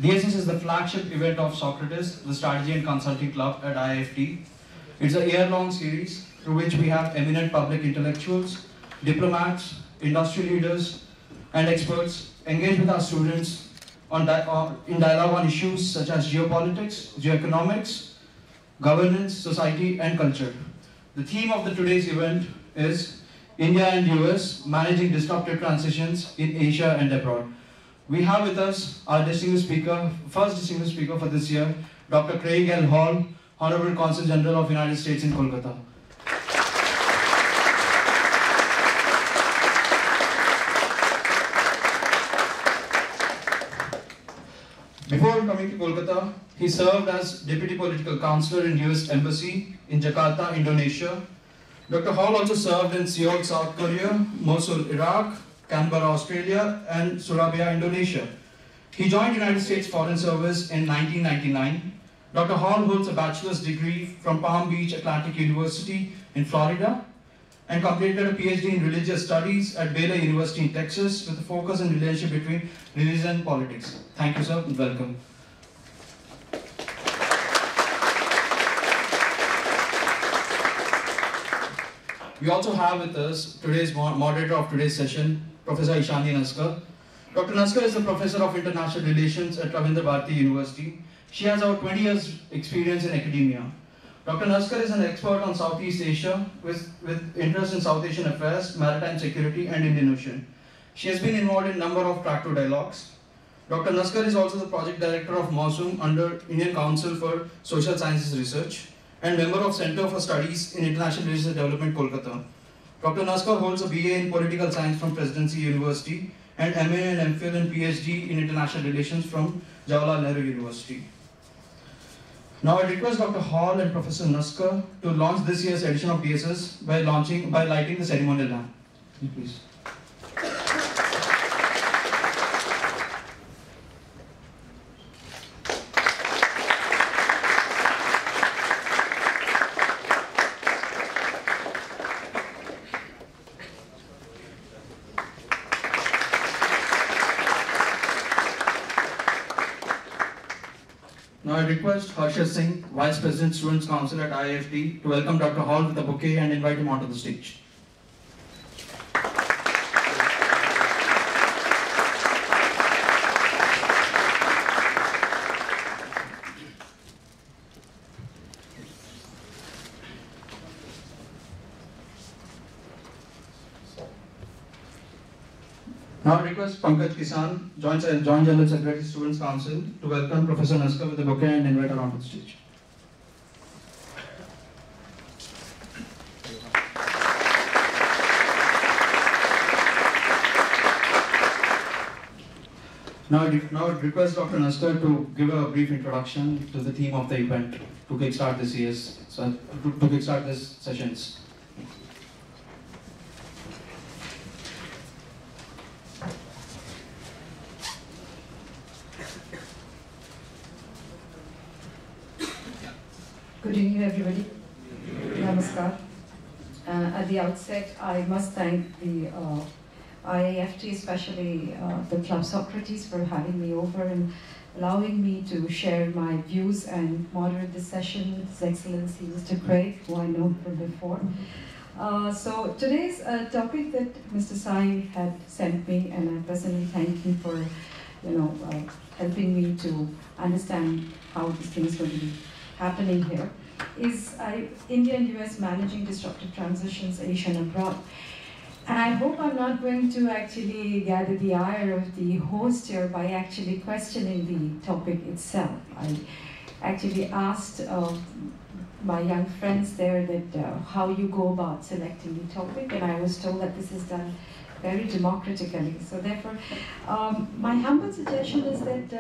DSS is the flagship event of Socrates, the Strategy and Consulting Club at IIFT. It's a year-long series through which we have eminent public intellectuals, diplomats, industry leaders, and experts engage with our students in dialogue on issues such as geopolitics, geoeconomics, governance, society, and culture. The theme of today's event is India and US Managing Disruptive Transitions in Asia and Abroad. We have with us our distinguished speaker, first distinguished speaker for this year, Dr. Craig L. Hall, Honorable Consul General of the United States in Kolkata. Before coming to Kolkata, he served as Deputy Political Counselor in US Embassy in Jakarta, Indonesia. Dr. Hall also served in Seoul, South Korea, Mosul, Iraq, Canberra, Australia, and Surabaya, Indonesia. He joined United States Foreign Service in 1999. Dr. Hall holds a bachelor's degree from Palm Beach Atlantic University in Florida and completed a PhD in religious studies at Baylor University in Texas with a focus on relationship between religion and politics. Thank you, sir, and welcome. We also have with us today's moderator of today's session, Professor Ishani Naskar. Dr. Naskar is a professor of international relations at Ravindra Bharati University. She has over 20 years experience in academia. Dr. Naskar is an expert on Southeast Asia with interest in South Asian affairs, maritime security, and Indian Ocean. She has been involved in a number of track-to dialogues. Dr. Naskar is also the project director of MOSUM under Indian Council for Social Sciences Research and member of Center for Studies in International Relations and Development, Kolkata. Dr. Naskar holds a BA in Political Science from Presidency University and MA and MPhil and PhD in International Relations from Jawaharlal Nehru University. Now I request Dr. Hall and Professor Naskar to launch this year's edition of DSS by lighting the ceremonial lamp. Please. Now I request Harsha Singh, Vice President Students Council at IIFT, to welcome Dr. Hall with a bouquet and invite him onto the stage. Now I request Pankaj Kisan, Joint General Secretary Students Council, to welcome Professor Naskar with a bouquet and invite her onto the stage. Now I request Dr. Naskar to give a brief introduction to the theme of the event to kickstart this sessions. Good evening, everybody. Namaskar. At the outset, I must thank the IIFT, especially the Club Socrates, for having me over and allowing me to share my views and moderate this session with His Excellency Mr. Craig, who I know from before. So today's topic that Mr. Sai had sent me, and I personally thank him for, helping me to understand how this thing is going to be happening here, is India and US Managing Disruptive Transitions, Asia and Abroad. And I hope I'm not going to actually gather the ire of the host here by actually questioning the topic itself. I actually asked my young friends there that how you go about selecting the topic, and I was told that this is done very democratically. So therefore, my humble suggestion is that,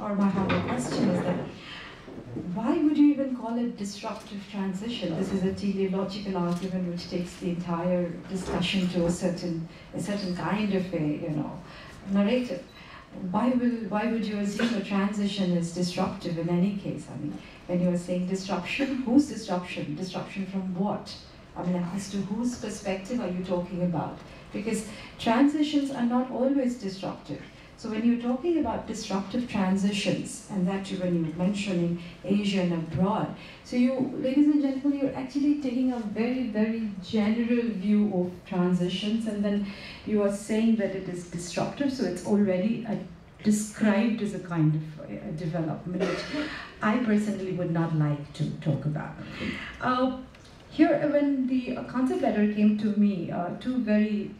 or my humble question is that, why would you even call it disruptive transition? This is a teleological argument which takes the entire discussion to a certain kind of a narrative. Why would you assume a transition is disruptive in any case? I mean, when you are saying disruption, whose disruption? Disruption from what? I mean, as to whose perspective are you talking about? Because transitions are not always disruptive. So when you're talking about disruptive transitions, and that when you're mentioning Asia and abroad, so you, ladies and gentlemen, you're actually taking a very, very general view of transitions, and then you are saying that it is disruptive, so it's already described as a kind of development, which I personally would not like to talk about. Here, when the concept letter came to me, two very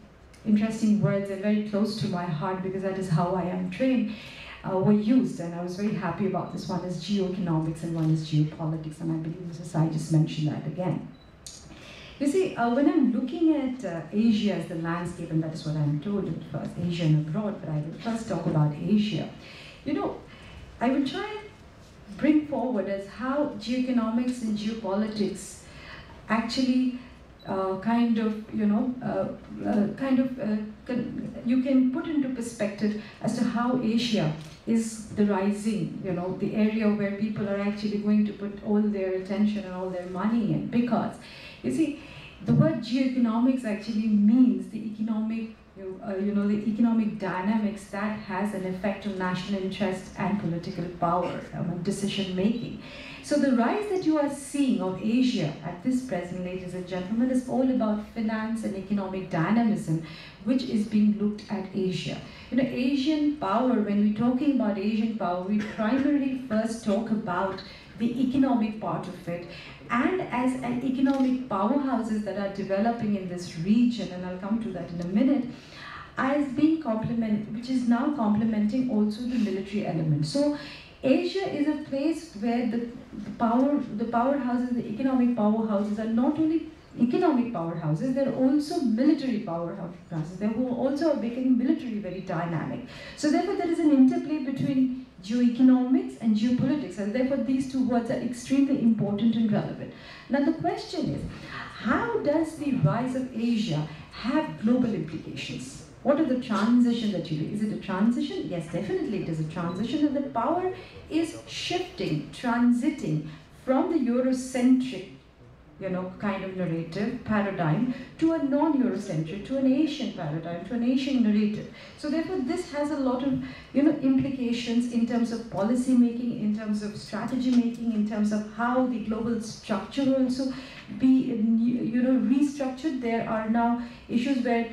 interesting words and very close to my heart, because that is how I am trained, were used, and I was very happy about this. One is geoeconomics and one is geopolitics, and I believe Mr. Sai just mentioned that again. You see, when I'm looking at Asia as the landscape, and that is what I'm told at first, Asia and abroad, but I will first talk about Asia. You know, I will try and bring forward as how geoeconomics and geopolitics actually you can put into perspective as to how Asia is the rising, the area where people are actually going to put all their attention and all their money in. Because, you see, the word geoeconomics actually means the economic, the economic dynamics that has an effect on national interest and political power, decision making. So the rise that you are seeing of Asia at this present, ladies and gentlemen, is all about finance and economic dynamism, which is being looked at Asia. Asian power, when we're talking about Asian power, we primarily first talk about the economic part of it, and as an economic powerhouses that are developing in this region, and I'll come to that in a minute, as being which is now complementing also the military element. So Asia is a place where the powerhouses, the economic powerhouses are not only economic powerhouses, they're also military powerhouses. They will also becoming military very dynamic. So therefore there is an interplay between geoeconomics and geopolitics, and therefore these two words are extremely important and relevant. Now the question is, how does the rise of Asia have global implications? What are the transitions that you do? Is it a transition? Yes, definitely it is a transition, and the power is shifting, transiting from the Eurocentric, kind of narrative paradigm to a non-Eurocentric, to an Asian paradigm, to an Asian narrative. So therefore this has a lot of implications in terms of policy making, in terms of strategy making, in terms of how the global structure will also be restructured. There are now issues where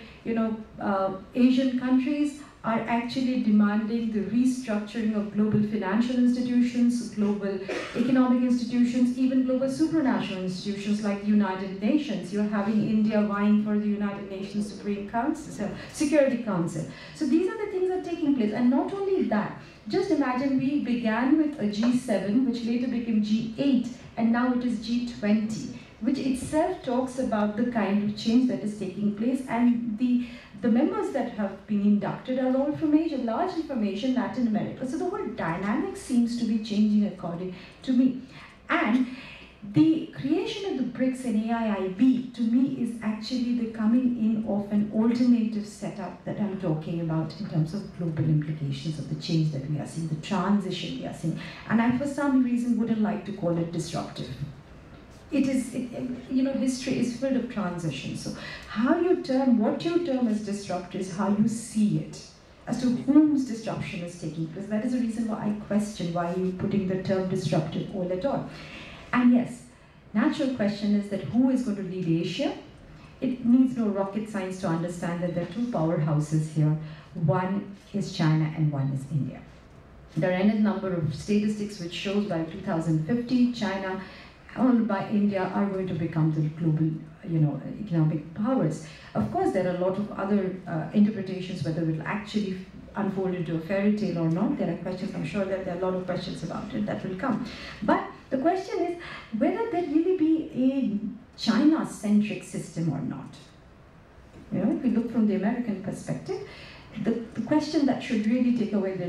Asian countries are actually demanding the restructuring of global financial institutions, global economic institutions, even global supranational institutions like the United Nations. You're having India vying for the United Nations Supreme Council, Security Council. So these are the things that are taking place. And not only that, just imagine we began with a G7, which later became G8, and now it is G20, which itself talks about the kind of change that is taking place, and the members that have been inducted are all from Asia, largely from Asia and Latin America. So the whole dynamic seems to be changing according to me. And the creation of the BRICS and AIIB, to me, is actually the coming in of an alternative setup that I'm talking about in terms of global implications of the change that we are seeing, the transition we are seeing. And I, for some reason, wouldn't like to call it disruptive. History is full of transitions. So what you term as disruptive is how you see it, as to whom's disruption is taking place. That is the reason why I question why you're putting the term disruptive all at all. And yes, natural question is that who is going to lead Asia? It needs no rocket science to understand that there are two powerhouses here. One is China and one is India. There are a number of statistics which shows by 2050, China owned by India are going to become the global, economic powers. Of course, there are a lot of other interpretations whether it will actually unfold into a fairy tale or not. There are questions, I'm sure that there are a lot of questions about it that will come. But the question is whether there really be a China-centric system or not. If we look from the American perspective, the question that should really take away the,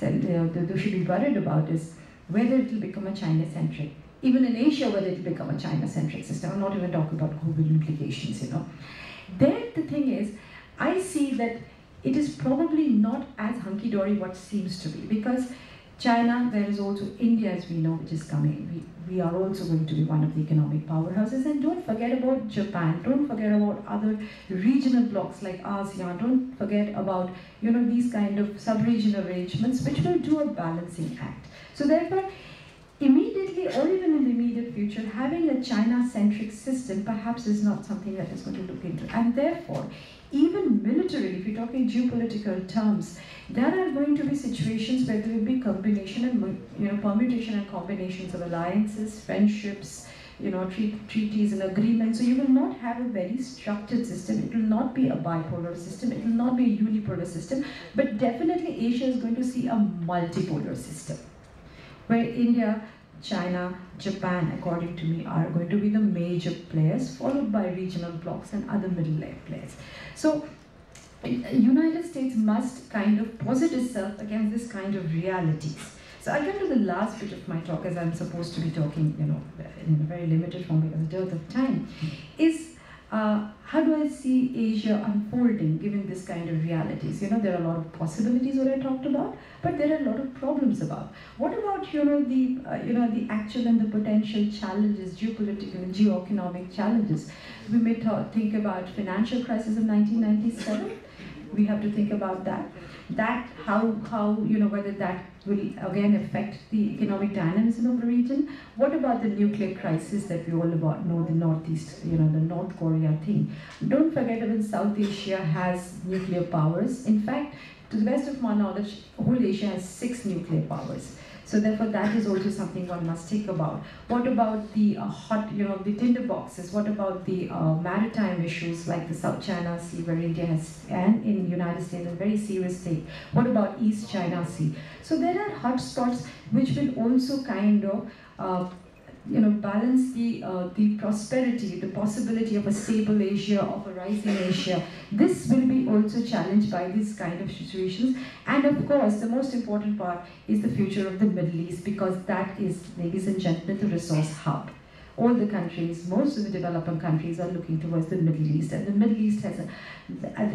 they should be worried about is whether it will become a China-centric, even in Asia, whether it will become a China-centric system. I'm not even talking about global implications, There, the thing is, I see that it is probably not as hunky-dory what seems to be, because China, there is also India, as we know, which is coming. We are also going to be one of the economic powerhouses. And don't forget about Japan. Don't forget about other regional blocks like ASEAN. Don't forget about, these kind of sub-regional arrangements, which will do a balancing act. So therefore, immediately or even in the immediate future, having a China-centric system perhaps is not something that is going to look into. And therefore, even militarily, if you're talking geopolitical terms, there are going to be situations where there will be combination and permutation and combinations of alliances, friendships, treaties and agreements. So you will not have a very structured system. It will not be a bipolar system. It will not be a unipolar system. But definitely Asia is going to see a multipolar system, where India, China, Japan, according to me, are going to be the major players, followed by regional blocs and other middle-layer players. So, United States must kind of posit itself against this kind of realities. So I'll get to the last bit of my talk, as I'm supposed to be talking, in a very limited form because of dearth of time, is how do I see Asia unfolding given this kind of realities? There are a lot of possibilities what I talked about, but there are a lot of problems about. What about the actual and the potential challenges, geopolitical and geoeconomic challenges? We may think about financial crisis of 1997. We have to think about that. How whether that will again affect the economic dynamism of the region. What about the nuclear crisis that we all know, the Northeast, the North Korea thing? Don't forget that South Asia has nuclear powers. In fact, to the best of my knowledge, whole Asia has 6 nuclear powers. So therefore, that is also something one must think about. What about the the tinderboxes? What about the maritime issues like the South China Sea, where India has, and in the United States, a very serious stake? What about East China Sea? So there are hotspots which will also kind of balance the prosperity, the possibility of a stable Asia, of a rising Asia. This will be also challenged by these kind of situations. And of course, the most important part is the future of the Middle East, because that is, ladies and gentlemen, the resource hub. All the countries, most of the developing countries are looking towards the Middle East, and the Middle East has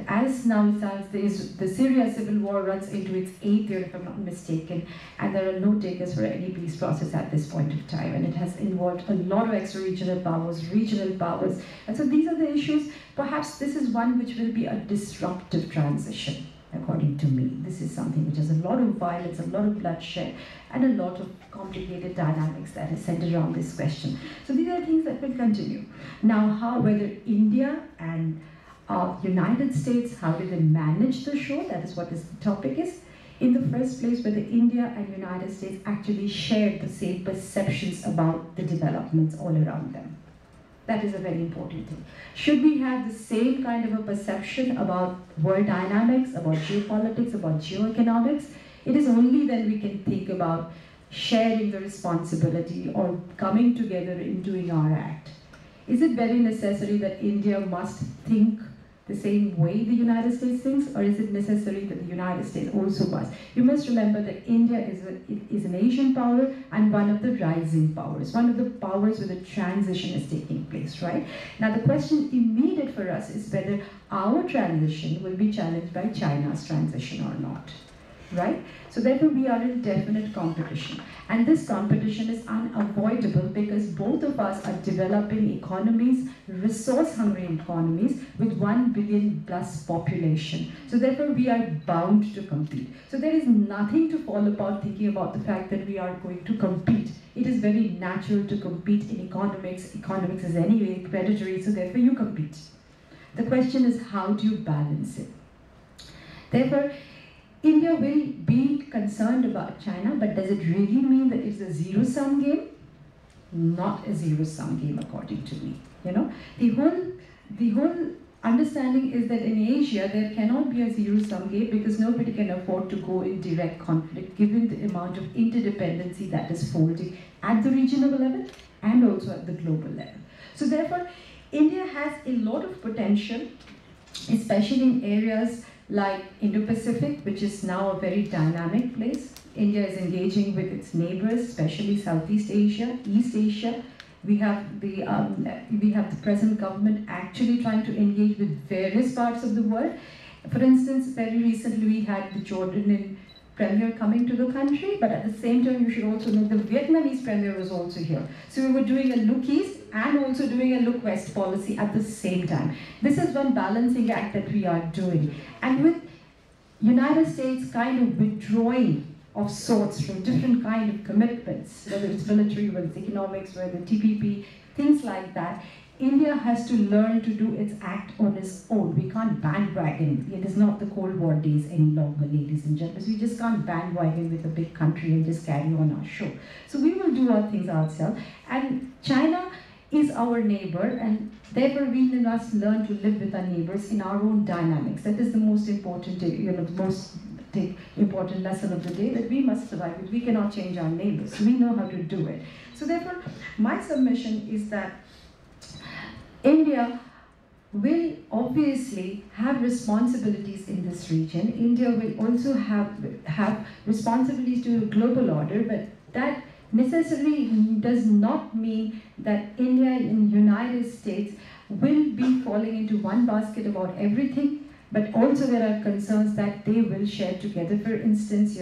as now it stands, the Syria civil war runs into its 8th year, if I'm not mistaken, and there are no takers for any peace process at this point of time, and it has involved a lot of extra-regional powers, regional powers, and so these are the issues. Perhaps this is one which will be a disruptive transition, according to me. This is something which has a lot of violence, a lot of bloodshed, and a lot of complicated dynamics that is centered around this question. So these are things that will continue. Now, whether India and United States, how do they manage the show? That is what this topic is. In the first place, whether India and United States actually share the same perceptions about the developments all around them. That is a very important thing. Should we have the same kind of a perception about world dynamics, about geopolitics, about geoeconomics? It is only then we can think about sharing the responsibility or coming together in doing our act. Is it very necessary that India must think the same way the United States thinks, or is it necessary that the United States also must? You must remember that India is an Asian power and one of the rising powers, one of the powers where the transition is taking place, right? Now the question immediate for us is whether our transition will be challenged by China's transition or not, right? So therefore we are in definite competition, and this competition is unavoidable because both of us are developing economies, resource-hungry economies with 1 billion plus population. So therefore we are bound to compete. So there is nothing to fall apart thinking about the fact that we are going to compete. It is very natural to compete in economics. Economics is anyway predatory, so therefore you compete. The question is, how do you balance it? Therefore, India will be concerned about China, but does it really mean that it's a zero-sum game? Not a zero-sum game, according to me. The whole understanding is that in Asia there cannot be a zero-sum game because nobody can afford to go in direct conflict, given the amount of interdependency that is folding at the regional level and also at the global level. So therefore, India has a lot of potential, especially in areas like Indo-Pacific, which is now a very dynamic place. India is engaging with its neighbors, especially Southeast Asia, East Asia. We have the present government actually trying to engage with various parts of the world. For instance, very recently we had the Jordanian premier coming to the country, but at the same time, you should also know the Vietnamese premier was also here. So we were doing a look east and also doing a look west policy at the same time. This is one balancing act that we are doing. And with United States kind of withdrawing of sorts from different kind of commitments, whether it's military, whether it's economics, whether TPP, things like that, India has to learn to do its act on its own. We can't bandwagon. It is not the Cold War days any longer, ladies and gentlemen. We just can't bandwagon with a big country and just carry on our show. So we will do our things ourselves. And China is our neighbor, and therefore we must learn to live with our neighbors in our own dynamics. That is the most important, the most important lesson of the day, that we must survive it. We cannot change our neighbors. We know how to do it. So therefore, my submission is that India will obviously have responsibilities in this region. India will also have responsibilities to the global order, but that necessarily does not mean that India and United States will be falling into one basket about everything, but also there are concerns that they will share together. For instance,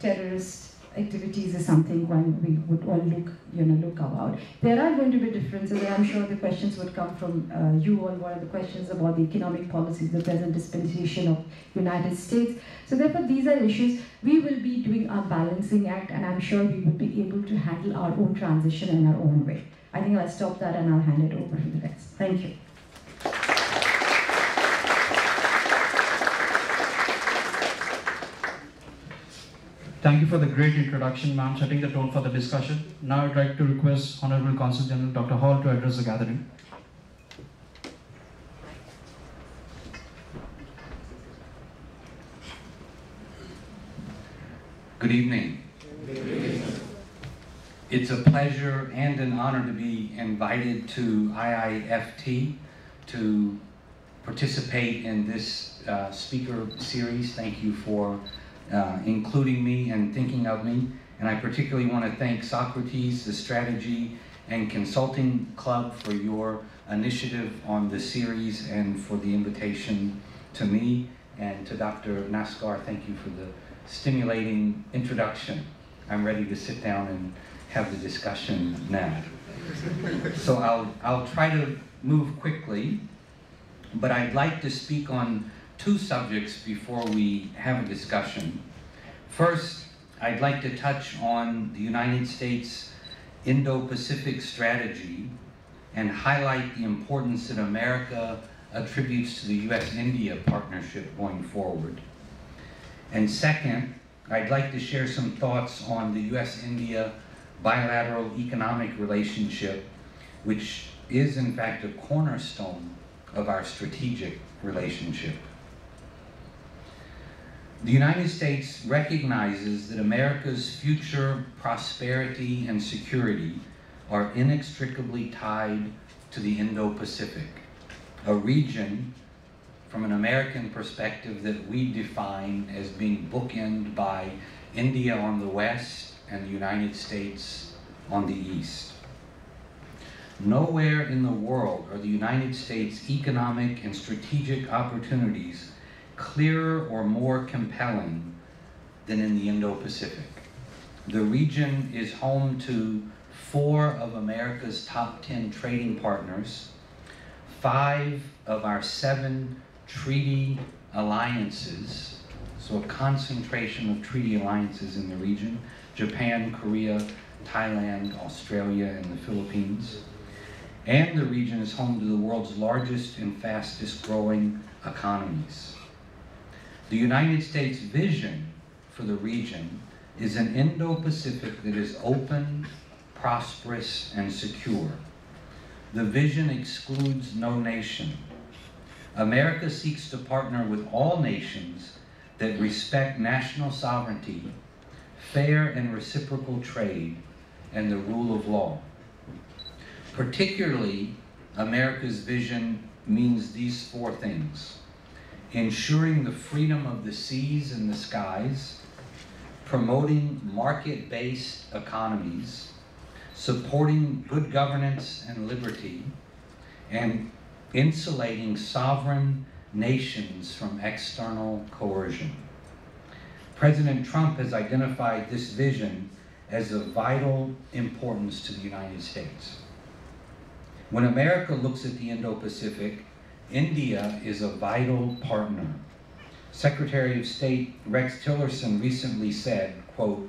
terrorist activities is something one we would all look about. There are going to be differences, and I'm sure the questions would come from you all. What are the questions about the economic policies, the present dispensation of United States? So therefore, these are issues. We will be doing our balancing act, and I'm sure we will be able to handle our own transition in our own way. I think I'll stop that and I'll hand it over to the rest. Thank you. Thank you for the great introduction, ma'am, setting the tone for the discussion. Now I'd like to request Honorable Consul General Dr. Hall to address the gathering. Good evening. Good evening. It's a pleasure and an honor to be invited to IIFT to participate in this speaker series. Thank you for including me and thinking of me. And I particularly want to thank Socrates, the Strategy and Consulting Club, for your initiative on the series and for the invitation to me. And to Dr. Naskar, thank you for the stimulating introduction. I'm ready to sit down and have the discussion now. So I'll try to move quickly, but I'd like to speak on two subjects before we have a discussion. First, I'd like to touch on the United States Indo-Pacific strategy and highlight the importance that America attributes to the U.S.-India partnership going forward. And second, I'd like to share some thoughts on the U.S.-India bilateral economic relationship, which is in fact a cornerstone of our strategic relationship. The United States recognizes that America's future prosperity and security are inextricably tied to the Indo-Pacific, a region from an American perspective that we define as being bookended by India on the west and the United States on the east. Nowhere in the world are the United States' economic and strategic opportunities clearer or more compelling than in the Indo-Pacific. The region is home to 4 of America's top 10 trading partners, 5 of our 7 treaty alliances, so a concentration of treaty alliances in the region: Japan, Korea, Thailand, Australia, and the Philippines. And the region is home to the world's largest and fastest growing economies. The United States' vision for the region is an Indo-Pacific that is open, prosperous, and secure. The vision excludes no nation. America seeks to partner with all nations that respect national sovereignty, fair and reciprocal trade, and the rule of law. Particularly, America's vision means these 4 things: ensuring the freedom of the seas and the skies, promoting market-based economies, supporting good governance and liberty, and insulating sovereign nations from external coercion. President Trump has identified this vision as of vital importance to the United States. When America looks at the Indo-Pacific, India is a vital partner. Secretary of State Rex Tillerson recently said, quote,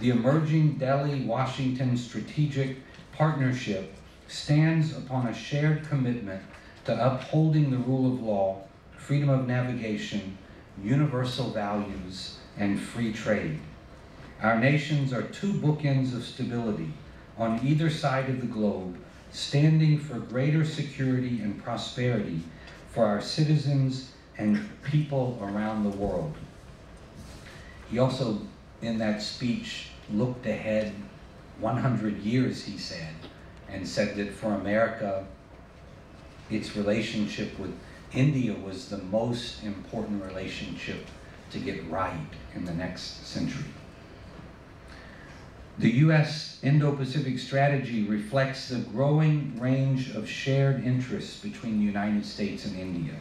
"The emerging Delhi-Washington strategic partnership stands upon a shared commitment to upholding the rule of law, freedom of navigation, universal values, and free trade. Our nations are two bookends of stability on either side of the globe, standing for greater security and prosperity for our citizens and people around the world." He also, in that speech, looked ahead 100 years, he said, and said that for America, its relationship with India was the most important relationship to get right in the next century. The U.S. Indo-Pacific strategy reflects the growing range of shared interests between the United States and India.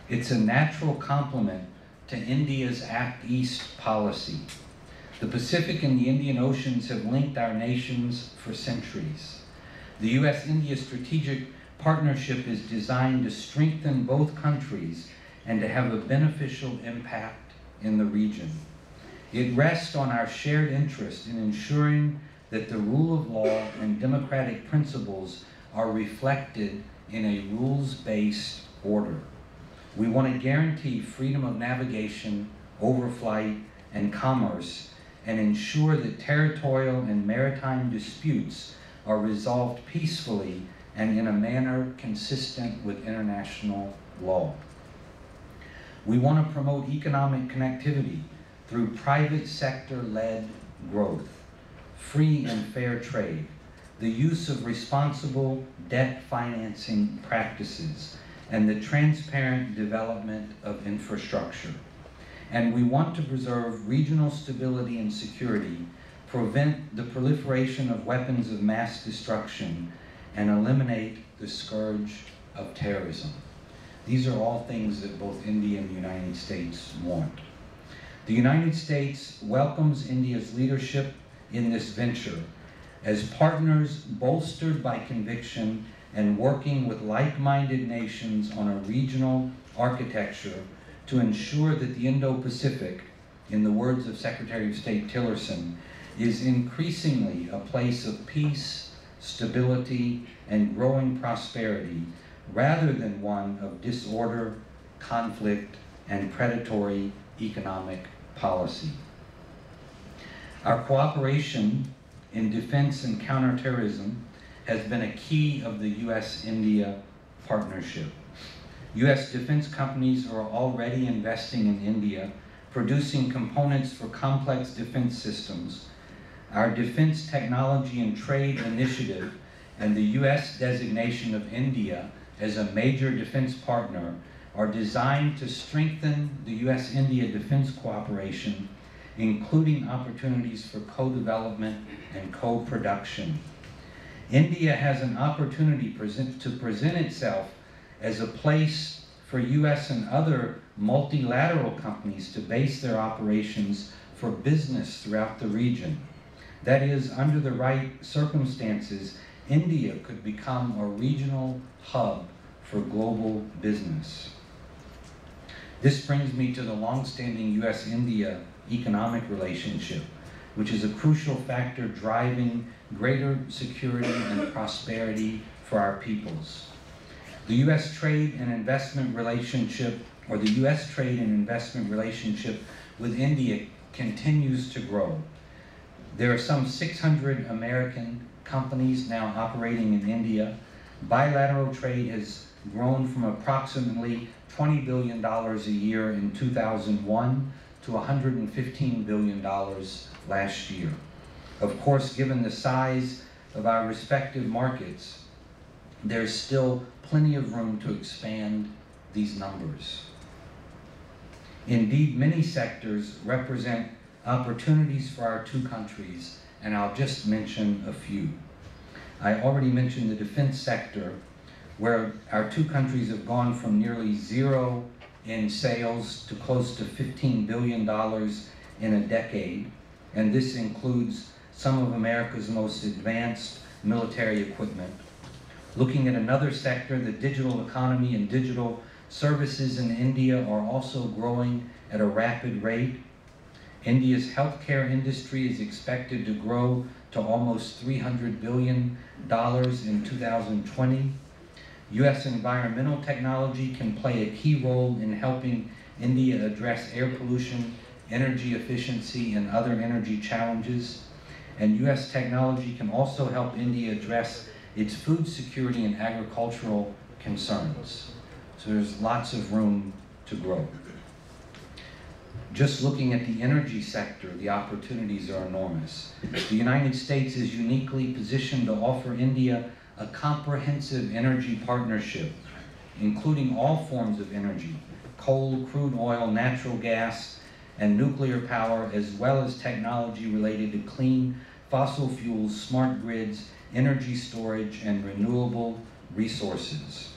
It's a natural complement to India's Act East policy. The Pacific and the Indian Oceans have linked our nations for centuries. The U.S.-India strategic partnership is designed to strengthen both countries and to have a beneficial impact in the region. It rests on our shared interest in ensuring that the rule of law and democratic principles are reflected in a rules-based order. We want to guarantee freedom of navigation, overflight, and commerce, and ensure that territorial and maritime disputes are resolved peacefully and in a manner consistent with international law. We want to promote economic connectivity through private sector-led growth, free and fair trade, the use of responsible debt financing practices, and the transparent development of infrastructure. And we want to preserve regional stability and security, prevent the proliferation of weapons of mass destruction, and eliminate the scourge of terrorism. These are all things that both India and the United States want. The United States welcomes India's leadership in this venture as partners bolstered by conviction and working with like-minded nations on a regional architecture to ensure that the Indo-Pacific, in the words of Secretary of State Tillerson, is increasingly a place of peace, stability, and growing prosperity, rather than one of disorder, conflict, and predatory economic policy. Our cooperation in defense and counterterrorism has been a key of the U.S.-India partnership. U.S. defense companies are already investing in India, producing components for complex defense systems. Our Defense Technology and Trade Initiative and the U.S. designation of India as a major defense partner are designed to strengthen the U.S.-India defense cooperation, including opportunities for co-development and co-production. India has an opportunity to present itself as a place for U.S. and other multilateral companies to base their operations for business throughout the region. That is, under the right circumstances, India could become a regional hub for global business. This brings me to the long-standing U.S.-India economic relationship, which is a crucial factor driving greater security and prosperity for our peoples. The U.S. trade and investment relationship, or the U.S. trade and investment relationship with India continues to grow. There are some 600 American companies now operating in India. Bilateral trade has grown from approximately $20 billion a year in 2001 to $115 billion last year. Of course, given the size of our respective markets, there's still plenty of room to expand these numbers. Indeed, many sectors represent opportunities for our two countries, and I'll just mention a few. I already mentioned the defense sector, where our two countries have gone from nearly zero in sales to close to $15 billion in a decade, and this includes some of America's most advanced military equipment. Looking at another sector, the digital economy and digital services in India are also growing at a rapid rate. India's healthcare industry is expected to grow to almost $300 billion in 2020. U.S. environmental technology can play a key role in helping India address air pollution, energy efficiency, and other energy challenges. And U.S. technology can also help India address its food security and agricultural concerns. So there's lots of room to grow. Just looking at the energy sector, the opportunities are enormous. The United States is uniquely positioned to offer India a comprehensive energy partnership, including all forms of energy: coal, crude oil, natural gas, and nuclear power, as well as technology related to clean fossil fuels, smart grids, energy storage, and renewable resources.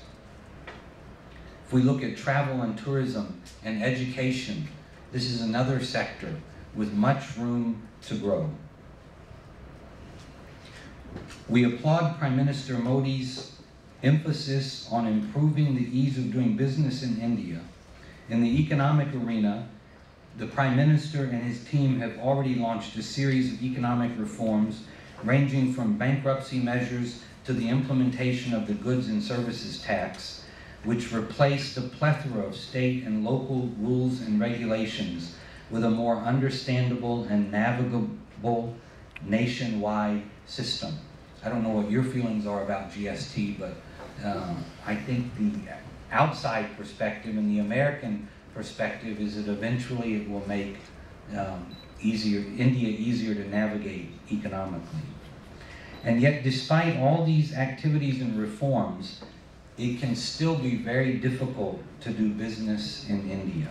If we look at travel and tourism and education, this is another sector with much room to grow. We applaud Prime Minister Modi's emphasis on improving the ease of doing business in India. In the economic arena, the Prime Minister and his team have already launched a series of economic reforms ranging from bankruptcy measures to the implementation of the goods and services tax, which replaced a plethora of state and local rules and regulations with a more understandable and navigable nationwide system. I don't know what your feelings are about GST, but I think the outside perspective and the American perspective is that eventually it will make India easier to navigate economically. And yet, despite all these activities and reforms, it can still be very difficult to do business in India.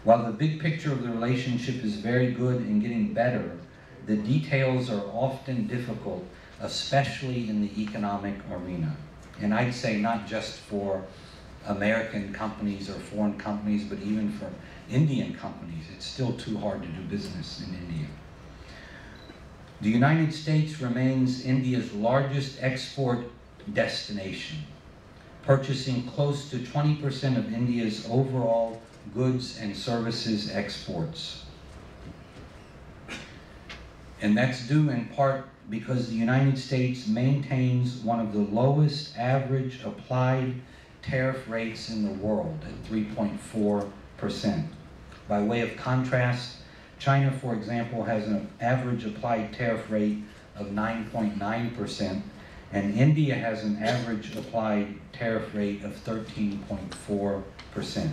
While the big picture of the relationship is very good and getting better, the details are often difficult, especially in the economic arena. And I'd say not just for American companies or foreign companies, but even for Indian companies. It's still too hard to do business in India. The United States remains India's largest export destination, purchasing close to 20% of India's overall goods and services exports. And that's due in part because the United States maintains one of the lowest average applied tariff rates in the world at 3.4%. By way of contrast, China, for example, has an average applied tariff rate of 9.9%, and India has an average applied tariff rate of 13.4%.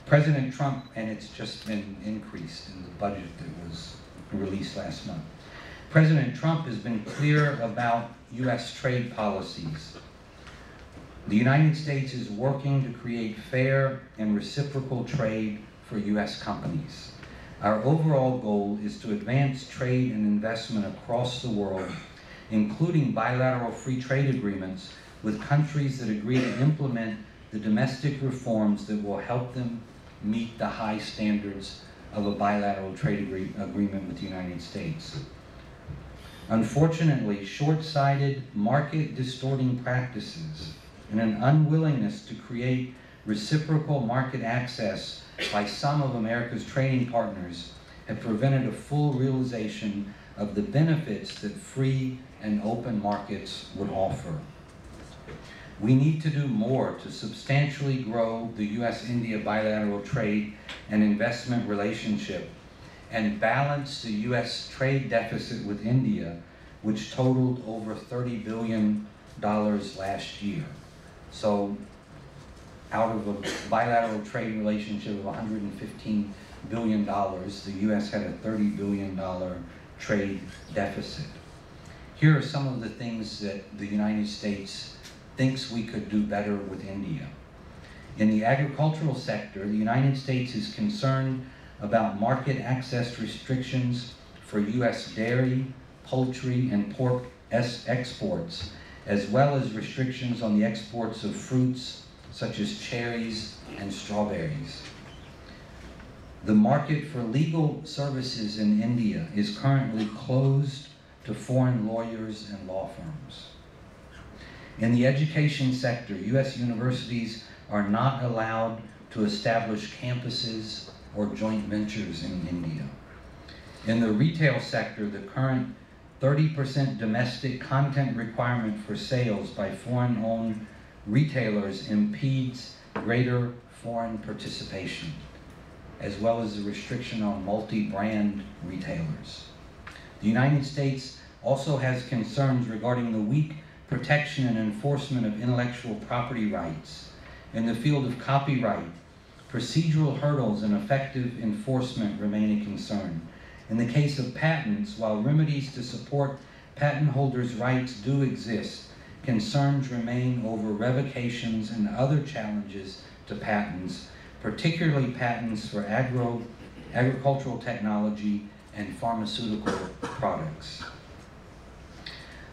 President Trump, and it's just been increased in the budget that was released last month. President Trump has been clear about U.S. trade policies. The United States is working to create fair and reciprocal trade for U.S. companies. Our overall goal is to advance trade and investment across the world, including bilateral free trade agreements with countries that agree to implement the domestic reforms that will help them meet the high standards of a bilateral trade agreement with the United States. Unfortunately, short-sighted, market-distorting practices and an unwillingness to create reciprocal market access by some of America's trading partners have prevented a full realization of the benefits that free and open markets would offer. We need to do more to substantially grow the U.S.-India bilateral trade and investment relationship and balance the U.S. trade deficit with India, which totaled over $30 billion last year. So out of a bilateral trade relationship of $115 billion, the U.S. had a $30 billion trade deficit. Here are some of the things that the United States thinks we could do better with India. In the agricultural sector, the United States is concerned about market access restrictions for U.S. dairy, poultry, and pork exports, as well as restrictions on the exports of fruits, such as cherries and strawberries. The market for legal services in India is currently closed to foreign lawyers and law firms. In the education sector, U.S. universities are not allowed to establish campuses or joint ventures in India. In the retail sector, the current 30% domestic content requirement for sales by foreign-owned retailers impedes greater foreign participation, as well as the restriction on multi-brand retailers. The United States also has concerns regarding the weak protection and enforcement of intellectual property rights. In the field of copyright, procedural hurdles and effective enforcement remain a concern. In the case of patents, while remedies to support patent holders' rights do exist, concerns remain over revocations and other challenges to patents, particularly patents for agricultural technology and pharmaceutical products.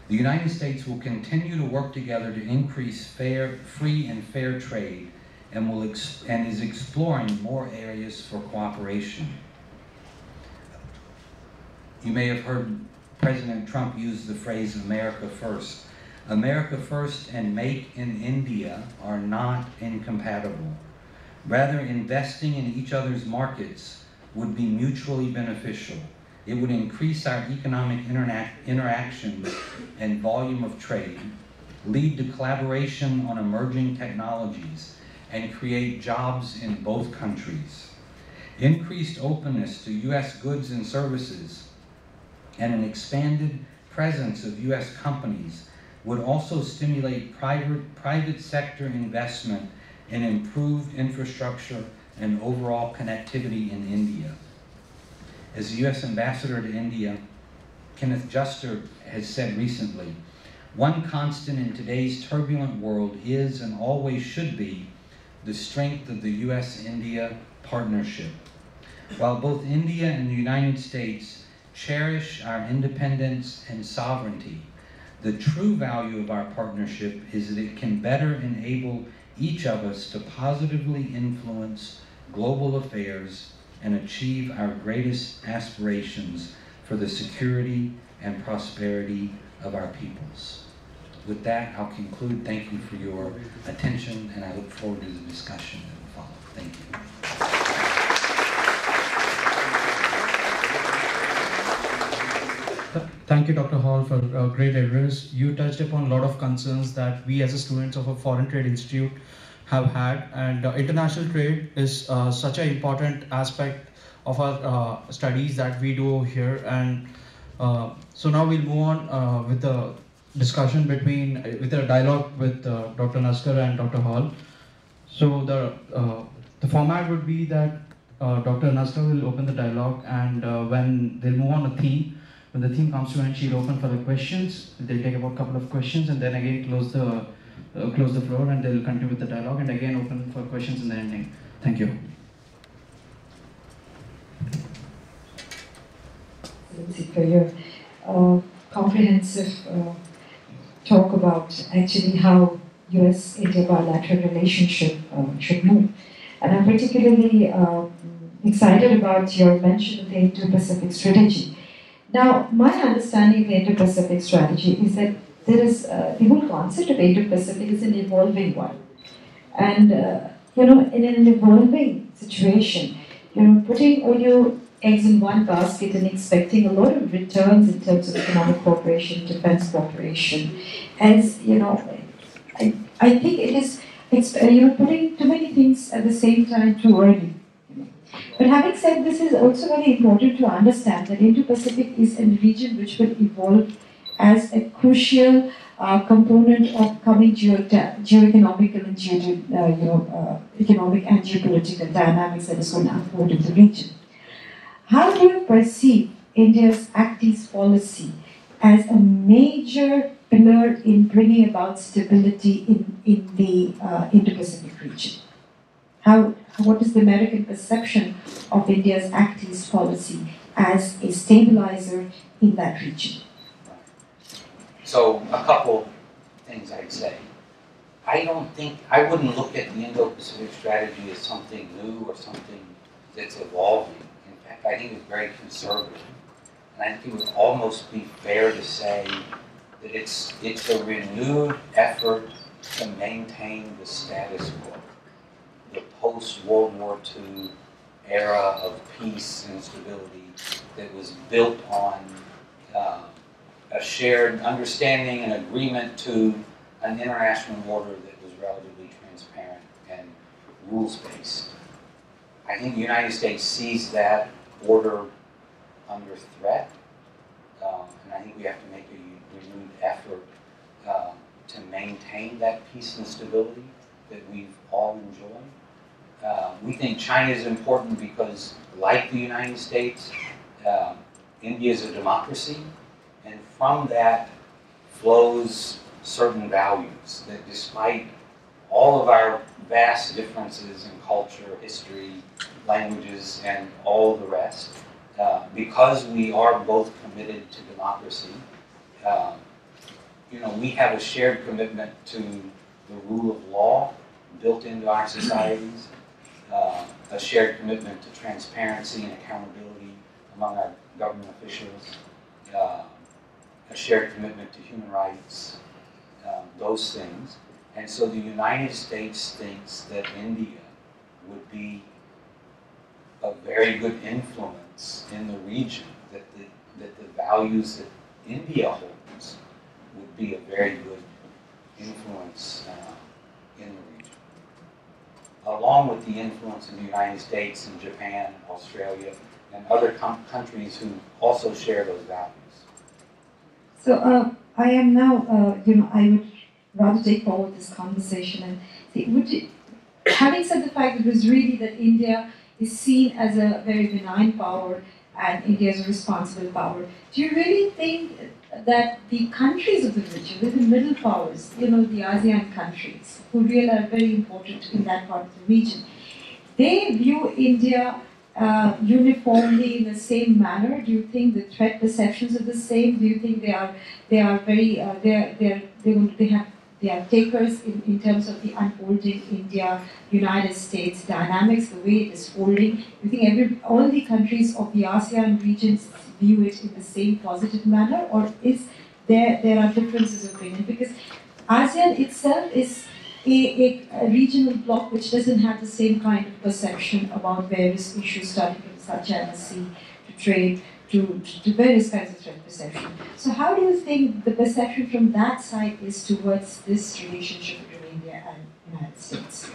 The United States will continue to work together to increase free and fair trade and is exploring more areas for cooperation. You may have heard President Trump use the phrase America First. America First and Make in India are not incompatible. Rather, investing in each other's markets would be mutually beneficial. It would increase our economic interactions and volume of trade, lead to collaboration on emerging technologies, and create jobs in both countries. Increased openness to U.S. goods and services and an expanded presence of U.S. companies would also stimulate private sector investment in improved infrastructure and overall connectivity in India. As the U.S. Ambassador to India, Kenneth Juster, has said recently, one constant in today's turbulent world is and always should be the strength of the U.S.-India partnership. While both India and the United States cherish our independence and sovereignty, the true value of our partnership is that it can better enable each of us to positively influence global affairs and achieve our greatest aspirations for the security and prosperity of our peoples. With that, I'll conclude. Thank you for your attention, and I look forward to the discussion that will follow. Thank you. Thank you, Dr. Hall, for a great address. You touched upon a lot of concerns that we as a students of a foreign trade institute have had, and international trade is such an important aspect of our studies that we do here. And so now we'll move on with the discussion with a dialogue with Dr. Naskar and Dr. Hall. So the format would be that Dr. Naskar will open the dialogue, and when they'll move on a theme, when the theme comes to an end, she'll open for the questions. They'll take about a couple of questions and then again close the floor, and they'll continue with the dialogue and again open for questions in the ending. Thank you. For your comprehensive talk about actually how US-India bilateral relationship should move. And I'm particularly excited about your mention of the Indo-Pacific strategy. Now, my understanding of the Indo-Pacific strategy is that there is the whole concept of Indo-Pacific is an evolving one. And, in an evolving situation, putting all your eggs in one basket and expecting a lot of returns in terms of economic cooperation, defense cooperation, as, I think it's putting too many things at the same time too early. But having said this, is also very important to understand that Indo-Pacific is a region which will evolve as a crucial component of coming geoeconomical and economic and geopolitical dynamics that is going to unfold in the region. How do you perceive India's Act East policy as a major pillar in bringing about stability in the Indo-Pacific region? What is the American perception of India's Act East policy as a stabilizer in that region? So, a couple things I'd say. I wouldn't look at the Indo-Pacific strategy as something new or something that's evolving. In fact, I think it's very conservative. And I think it would almost be fair to say that it's a renewed effort to maintain the status quo, the post-World War II era of peace and stability that was built on a shared understanding and agreement to an international order that was relatively transparent and rules-based. I think the United States sees that order under threat, and I think we have to make a renewed effort to maintain that peace and stability that we've all enjoyed. We think China is important because, like the United States, India is a democracy, and from that flows certain values that, despite all of our vast differences in culture, history, languages, and all the rest, because we are both committed to democracy, we have a shared commitment to the rule of law built into our societies, a shared commitment to transparency and accountability among our government officials, a shared commitment to human rights, those things. And so the United States thinks that India would be a very good influence in the region, that the values that India holds would be a very good influence in the region, along with the influence of the United States and Japan, Australia, and other countries who also share those values. So I am now, I would rather take forward this conversation and say, having said the fact that it was really that India is seen as a very benign power and India is a responsible power, do you really think that the countries of the region, the middle powers, the ASEAN countries, who really are very important in that part of the region, they view India uniformly in the same manner? Do you think the threat perceptions are the same? Do you think they are takers in terms of the unfolding India-United States dynamics, the way it is folding? Do you think all the countries of the ASEAN regions view it in the same positive manner, or is there are differences of opinion? Because ASEAN itself is a regional bloc which doesn't have the same kind of perception about various issues, starting from South China Sea to trade to various kinds of threat perception. So how do you think the perception from that side is towards this relationship between India and the United States?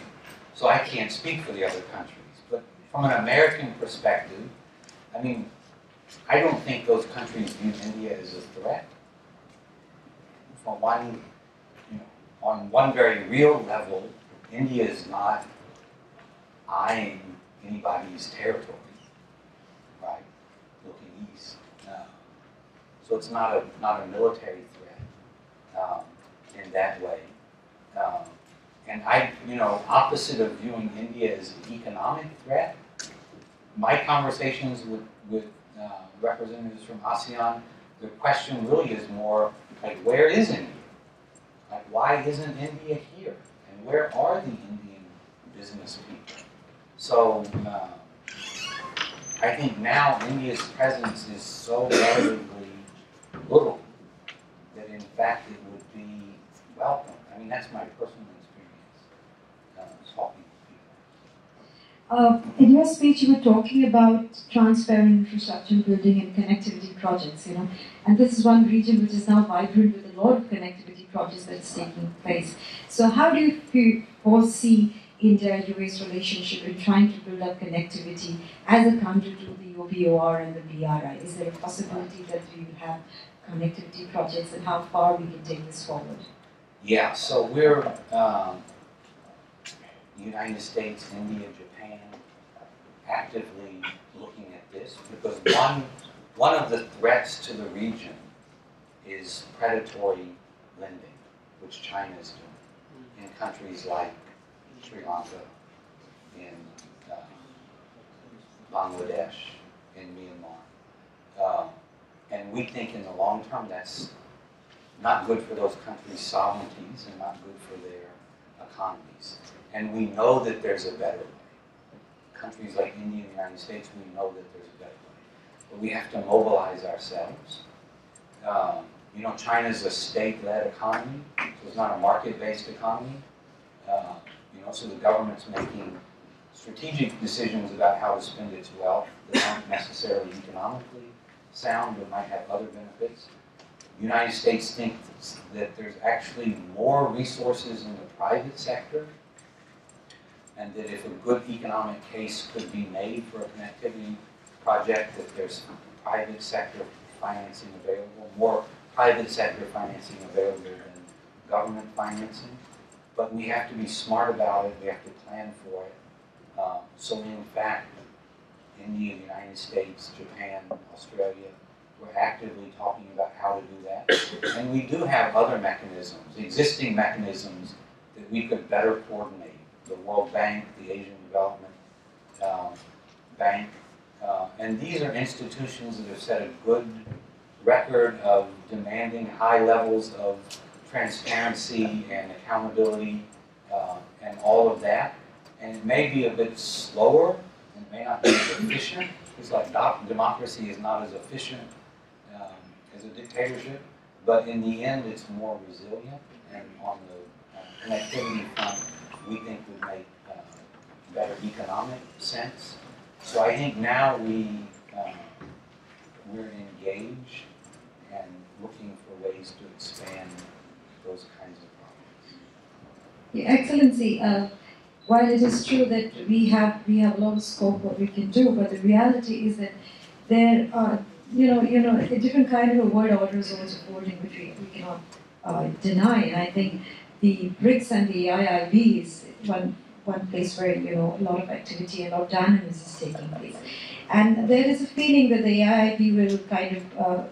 So I can't speak for the other countries, but from an American perspective, I don't think those countries view India as a threat. On one very real level, India is not eyeing anybody's territory, right? Looking east, so it's not a military threat in that way. And opposite of viewing India as an economic threat, my conversations with representatives from ASEAN, the question really is more like, where is India? Like, why isn't India here? And where are the Indian business people? So I think now India's presence is so relatively little that in fact it would be welcome. That's my personal experience talking to people. In your speech, you were talking about transparent infrastructure building and connectivity projects, and this is one region which is now vibrant with a lot of connectivity projects that's taking place. So how do you foresee India-US relationship in trying to build up connectivity as a counter to the OBOR and the BRI? Is there a possibility that we will have connectivity projects, and how far we can take this forward? Yeah, so we're United States, India, Japan, actively looking at this, because one of the threats to the region is predatory lending, which China is doing in countries like Sri Lanka, in Bangladesh, in Myanmar. And we think in the long term that's not good for those countries' sovereignties and not good for their economies. And we know that there's a better way. Countries like India and the United States, we know that there's a better way. But we have to mobilize ourselves. You know, China's a state-led economy, so it's not a market-based economy. You know, so the government's making strategic decisions about how to spend its wealth that aren't necessarily economically sound, but might have other benefits. The United States thinks that there's actually more resources in the private sector, and that if a good economic case could be made for a connectivity project, that there's private sector financing available, more private sector financing available than government financing. But we have to be smart about it, we have to plan for it. So in fact, India, the United States, Japan, Australia, we're actively talking about how to do that. And we do have other mechanisms, existing mechanisms that we could better coordinate. The World Bank, the Asian Development Bank, and these are institutions that have set a good record of demanding high levels of transparency and accountability and all of that. And it may be a bit slower, and it may not be as efficient. It's like democracy is not as efficient as a dictatorship, but in the end it's more resilient, and on the connectivity front we think would make better economic sense. So I think now we're engaged and looking for ways to expand those kinds of problems. Your Excellency, while it is true that we have a lot of scope what we can do, but the reality is that there are a different kind of a world order is also holding, which we cannot deny. And I think the BRICS and the IIB is one place where a lot of activity and a lot of dynamism is taking place. And there is a feeling that the IIB will kind of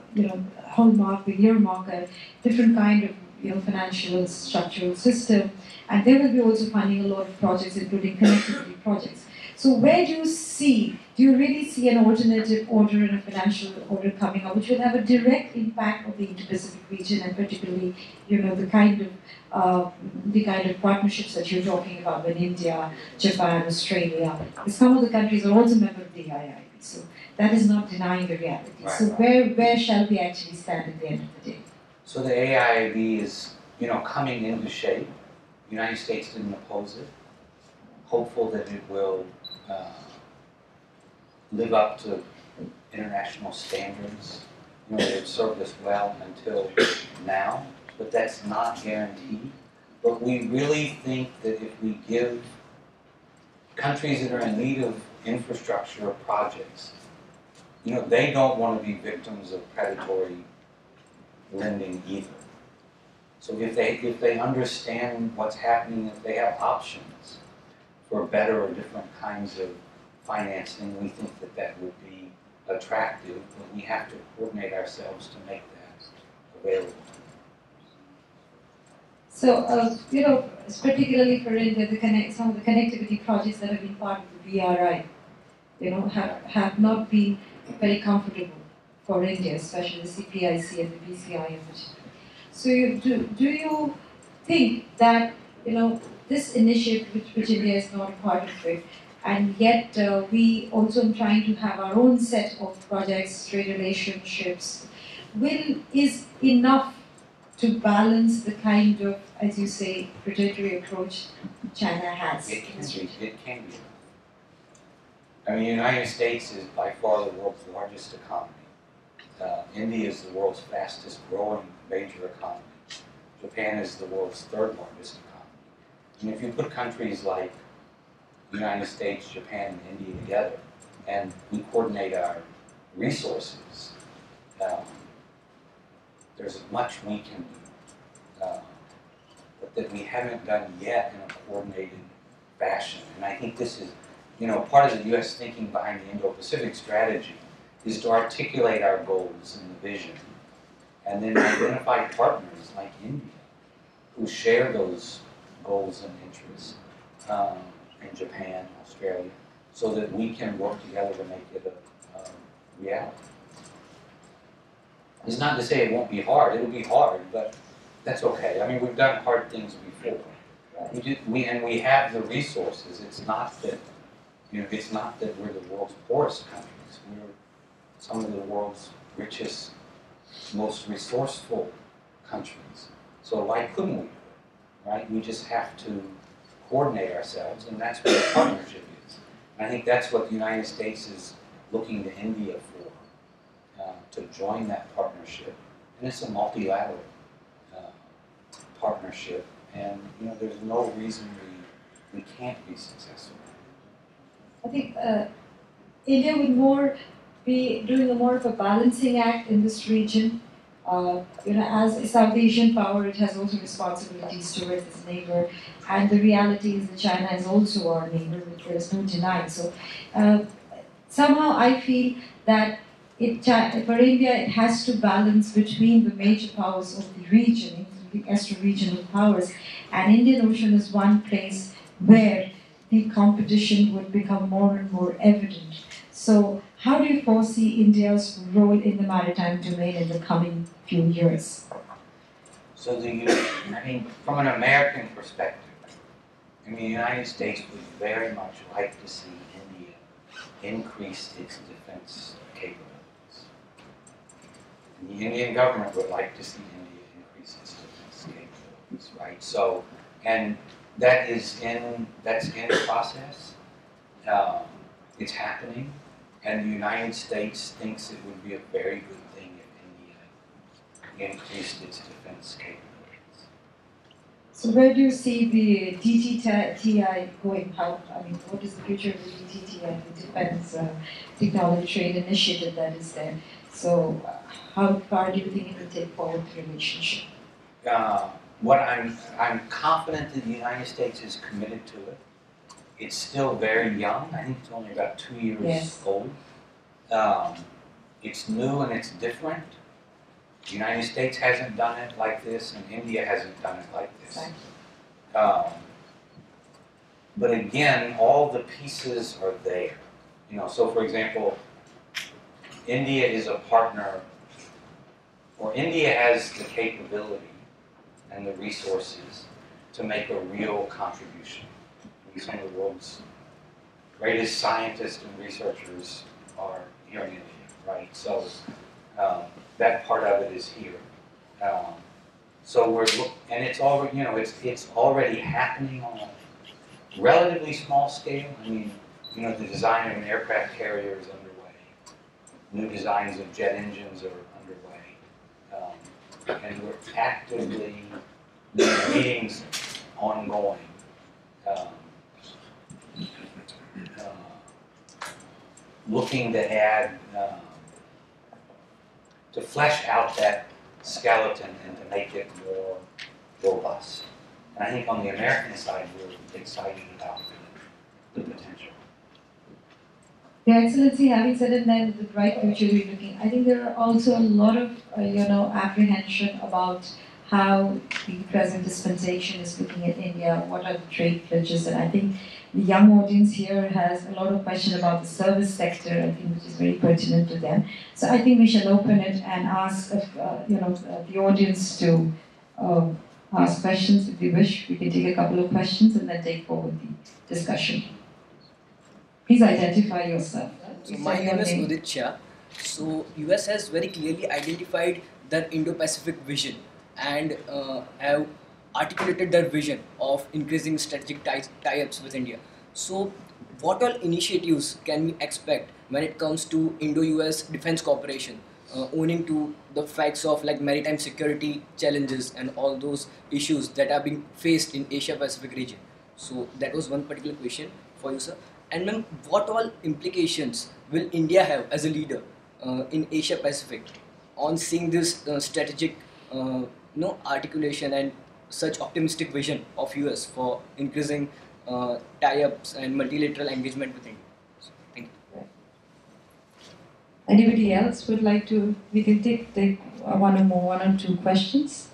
hallmark, will earmark a different kind of financial structural system, and they will be also funding a lot of projects, including connectivity projects. So where do you really see an alternative order and a financial order coming up, which will have a direct impact on the Indo-Pacific region, and particularly, the kind of partnerships that you're talking about with India, Japan, Australia. Because some of the countries are also members of the IIB, so that is not denying the reality. Right. So where shall we actually stand at the end of the day? So the AIIB is, coming into shape. The United States didn't oppose it. Hopeful that it will live up to international standards. They've served us well until now, but that's not guaranteed. But we really think that if we give countries that are in need of infrastructure projects, they don't want to be victims of predatory lending either. So if they understand what's happening, if they have options for better or different kinds of financing, we think that would be attractive, but we have to coordinate ourselves to make that available. So, particularly for India, some of the connectivity projects that have been part of the BRI, have not been very comfortable for India, especially the CPIC and the BCI in particular. So, do you think that this initiative, which India is not a part of it, and yet we also trying to have our own set of projects, trade relationships, is enough to balance the kind of, as you say, predatory approach China has? It can be. I mean, the United States is by far the world's largest economy. India is the world's fastest growing major economy. Japan is the world's third largest economy. And if you put countries like the United States, Japan, and India together, and we coordinate our resources, there's much we can do, but that we haven't done yet in a coordinated fashion. And I think this is, part of the U.S. thinking behind the Indo-Pacific strategy is to articulate our goals and the vision, and then identify partners like India who share those goals and interests, in Japan, Australia, so that we can work together to make it a reality. It's not to say it won't be hard. It'll be hard, but that's okay. I mean, we've done hard things before. we have the resources. It's not that, it's not that we're the world's poorest countries. We're some of the world's richest, most resourceful countries. So why couldn't we do it, right? We just have to coordinate ourselves, and that's what a partnership is. And I think that's what the United States is looking to India for, to join that partnership. And it's a multilateral partnership, and there's no reason we can't be successful. I think India would more be doing more of a balancing act in this region. As a South Asian power, it has also responsibilities towards its neighbor, and the reality is that China is also our neighbor, which there is no denying. So somehow I feel that for India, it has to balance between the major powers of the region, including extra-regional powers, and Indian Ocean is one place where the competition would become more and more evident. So how do you foresee India's role in the maritime domain in the coming few years? So from an American perspective, the United States would very much like to see India increase its defense capabilities. And the Indian government would like to see India increase its defense capabilities, right? So, and that's in process. It's happening, and the United States thinks it would be a very good thing if India increased its defense capabilities. So where do you see the DTTI going? What is the future of the DTTI, the Defense Technology Trade Initiative that is there? So how far do you think it will take forward the relationship? I'm confident that the United States is committed to it. It's still very young. I think it's only about 2 years old. It's new and it's different. The United States hasn't done it like this, and India hasn't done it like this. But again, all the pieces are there. So for example, India is a partner, or India has the capability and the resources to make a real contribution. Some of the world's greatest scientists and researchers are here in India, right? So that part of it is here. So and it's already, it's already happening on a relatively small scale. The design of an aircraft carrier is underway. New designs of jet engines are underway, and we're actively meetings ongoing. Looking to add, to flesh out that skeleton and to make it more robust. And I think on the American side, we're excited about the potential. Your Excellency, having said it, then the bright future we're looking, I think there are also a lot of, apprehension about how the present dispensation is looking at India, what are the trade pledges, and I think the young audience here has a lot of question about the service sector, I think, which is very pertinent to them. So I think we shall open it and ask the audience to ask questions if they wish. We can take a couple of questions and then take forward the discussion. Please identify yourself. So my name is Udit Shah. So US has very clearly identified their Indo-Pacific vision and have articulated their vision of increasing strategic tie-ups with India. So what all initiatives can we expect when it comes to Indo-US defense cooperation, owning to the facts of like maritime security challenges and all those issues that are being faced in Asia-Pacific region? So that was one particular question for you, sir. And ma'am, what all implications will India have as a leader in Asia-Pacific on seeing this strategic articulation and such optimistic vision of US for increasing tie-ups and multilateral engagement with India? So, thank you. Anybody else would like to? We can take one or two questions.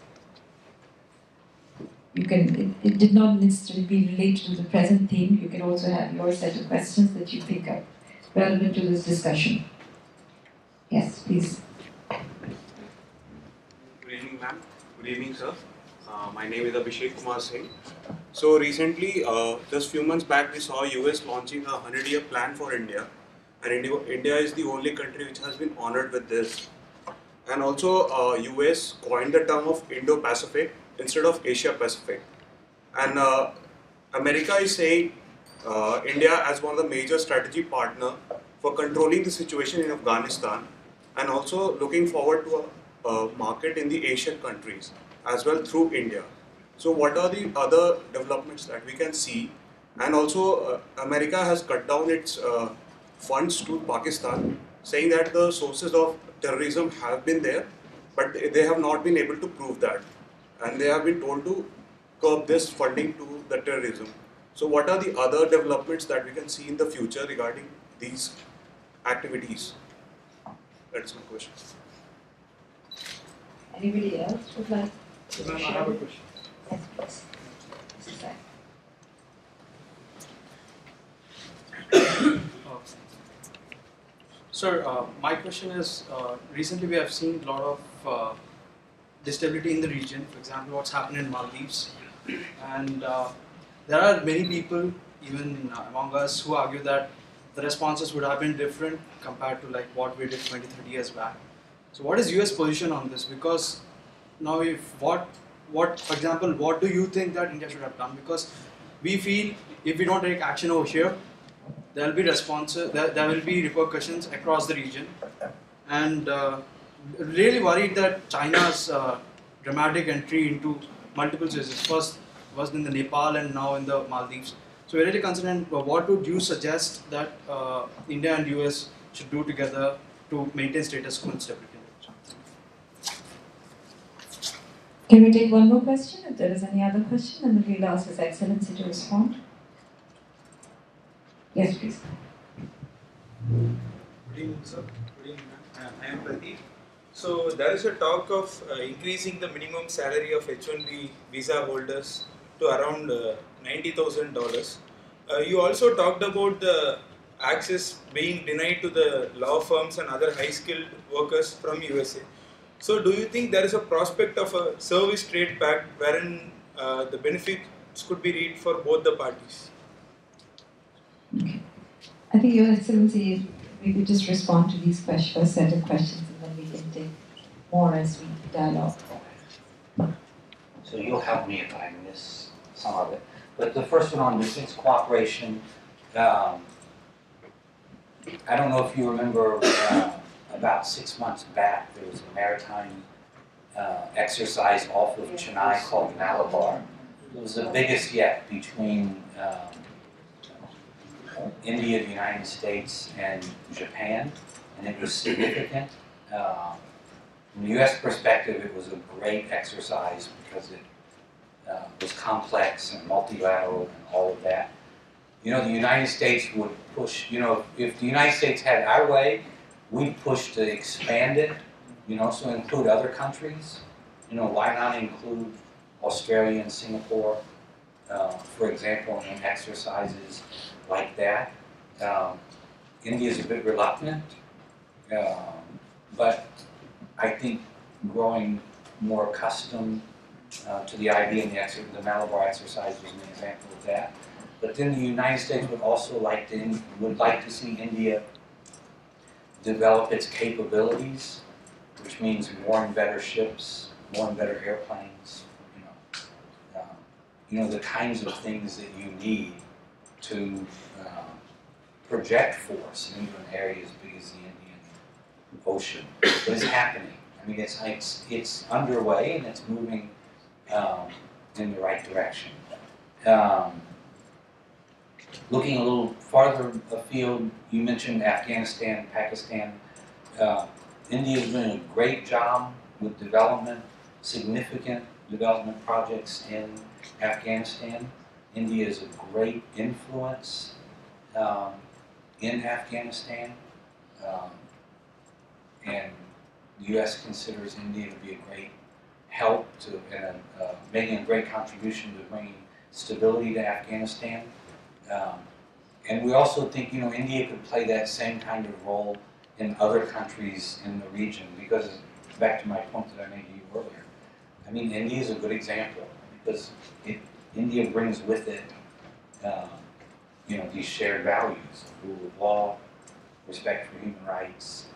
You can. It did not necessarily be related to the present theme. You can also have your set of questions that you think are relevant to this discussion. Yes, please. Good evening, ma'am. Good evening, sir. My name is Abhishek Kumar Singh. So recently, just few months back, we saw US launching a 100-year plan for India, and India is the only country which has been honored with this. And also, US coined the term of Indo-Pacific instead of Asia-Pacific. And America is saying India as one of the major strategy partner for controlling the situation in Afghanistan, and also looking forward to a market in the Asian countries as well through India. So what are the other developments that we can see? And also America has cut down its funds to Pakistan, saying that the sources of terrorism have been there, but they have not been able to prove that. And they have been told to curb this funding to the terrorism. So what are the other developments that we can see in the future regarding these activities? That's my question. Anybody else would like to I share? have a question. Yes, please. This is that. Sir, my question is, recently we have seen a lot of instability in the region, for example, what's happened in Maldives. And there are many people, even among us, who argue that the responses would have been different compared to like what we did 20, 30 years back. So what is US position on this? Because now for example, what do you think that India should have done? Because we feel if we don't take action over here, there will be responses, there will be repercussions across the region. And really worried that China's dramatic entry into multiple spaces, first was in the Nepal and now in the Maldives. So we're really concerned, what would you suggest that India and US should do together to maintain status quo and stability? Can we take one more question? If there is any other question, and then we'll ask His Excellency to respond. Yes, please. Good evening, sir. Good evening, ma'am. I am Pradeep. So there is a talk of increasing the minimum salary of H-1B visa holders to around $90,000. You also talked about the access being denied to the law firms and other high-skilled workers from USA. So do you think there is a prospect of a service trade pact wherein the benefits could be reaped for both the parties? Okay. I think Your Excellency, we could just respond to these first set of questions, and then we can take more as we dialogue. So you'll help me if I miss some of it. But the first one on defense cooperation, I don't know if you remember, about 6 months back, there was a maritime exercise off of Chennai called Malabar. It was the biggest yet between India, the United States, and Japan, and it was significant. From the U.S. perspective, it was a great exercise because it was complex and multilateral and all of that. You know, the United States would push, you know, if the United States had our way, we'd push to expand it, you know, so include other countries. You know, why not include Australia and Singapore, for example, in exercises like that. India is a bit reluctant, but I think growing more accustomed to the idea, and the Malabar exercise was an example of that. But then the United States would also like to see India develop its capabilities, which means more and better ships, more and better airplanes. You know the kinds of things that you need to project force into an area as big as the Indian Ocean. It is happening. I mean, it's underway and it's moving in the right direction. Looking a little farther afield, you mentioned Afghanistan, Pakistan. India is doing a great job with development, significant development projects in Afghanistan. India is a great influence in Afghanistan, and the U.S. considers India to be a great help to making a great contribution to bringing stability to Afghanistan. And we also think, you know, India could play that same kind of role in other countries in the region, because back to my point that I made to you earlier, I mean, India is a good example because India brings with it, these shared values, rule of law, respect for human rights,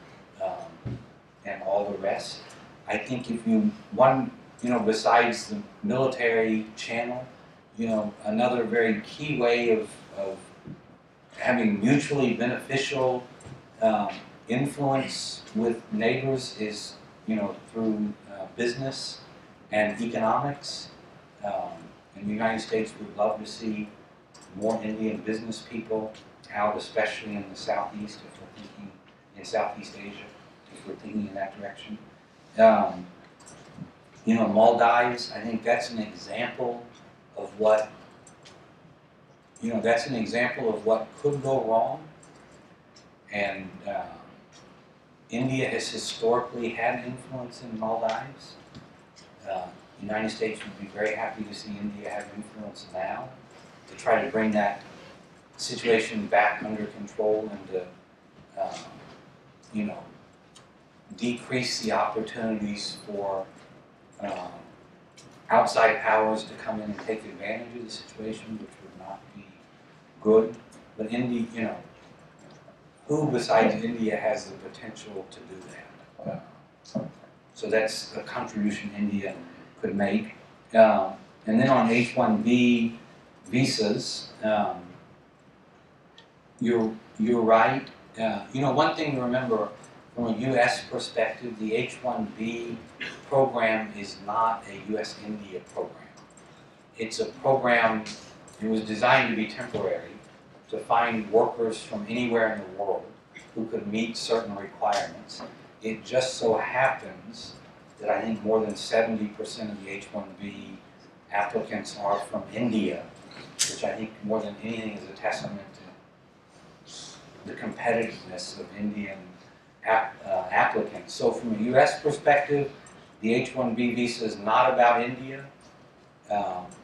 and all the rest. I think if besides the military channel, another very key way of having mutually beneficial influence with neighbors is, through business and economics. And the United States would love to see more Indian business people out, especially in the Southeast, if we're thinking in Southeast Asia, if we're thinking in that direction. Maldives, I think that's an example of what, could go wrong. And India has historically had influence in Maldives. The United States would be very happy to see India have influence now, to try to bring that situation back under control and to, decrease the opportunities for outside powers to come in and take advantage of the situation, which would not be good. But India, who besides India has the potential to do that? So that's a contribution India could make. And then on H-1B visas, you're right. One thing to remember from a U.S. perspective, the H-1B program is not a U.S.-India program. It's a program, it was designed to be temporary, to find workers from anywhere in the world who could meet certain requirements. It just so happens that I think more than 70% of the H-1B applicants are from India, which I think more than anything is a testament to the competitiveness of Indian applicants. So from a U.S. perspective, the H-1B visa is not about India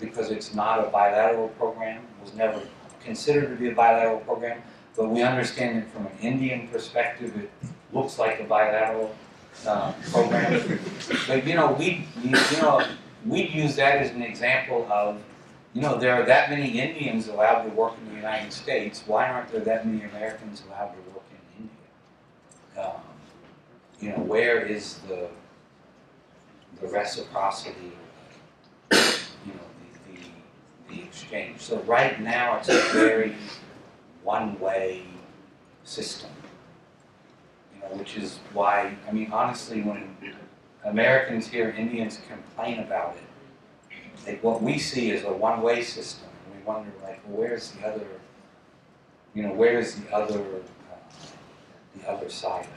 because it's not a bilateral program. It was never considered to be a bilateral program, but we understand that from an Indian perspective, it looks like a bilateral program. But we'd use that as an example of, there are that many Indians allowed to work in the United States. Why aren't there that many Americans allowed to work in India? Where is the reciprocity, the exchange? So right now it's a very one-way system, which is why, honestly, when Americans hear Indians complain about it, what we see is a one-way system, and we wonder, well, where's the other, where's the other side of it?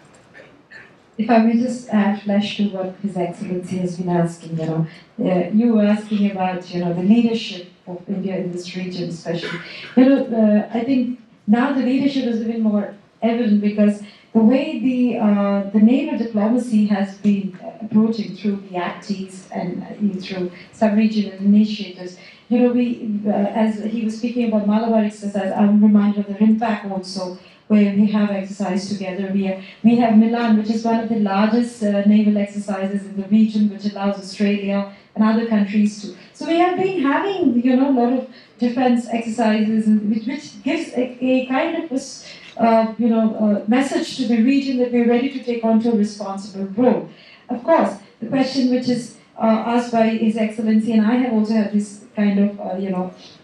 If I may just add flesh to what His Excellency has been asking, you were asking about, the leadership of India in this region, especially. I think now the leadership is even more evident because the way the neighbor diplomacy has been approaching through the ACTs and through sub-regional initiatives, as he was speaking about Malabar exercise, I'm reminded of the RIMPAC also, where we have exercise together. We have Milan, which is one of the largest naval exercises in the region, which allows Australia and other countries to. So we have been having, a lot of defense exercises, which gives a kind of message to the region that we're ready to take on to a responsible role. Of course, the question which is asked by His Excellency, and I have also had this kind of,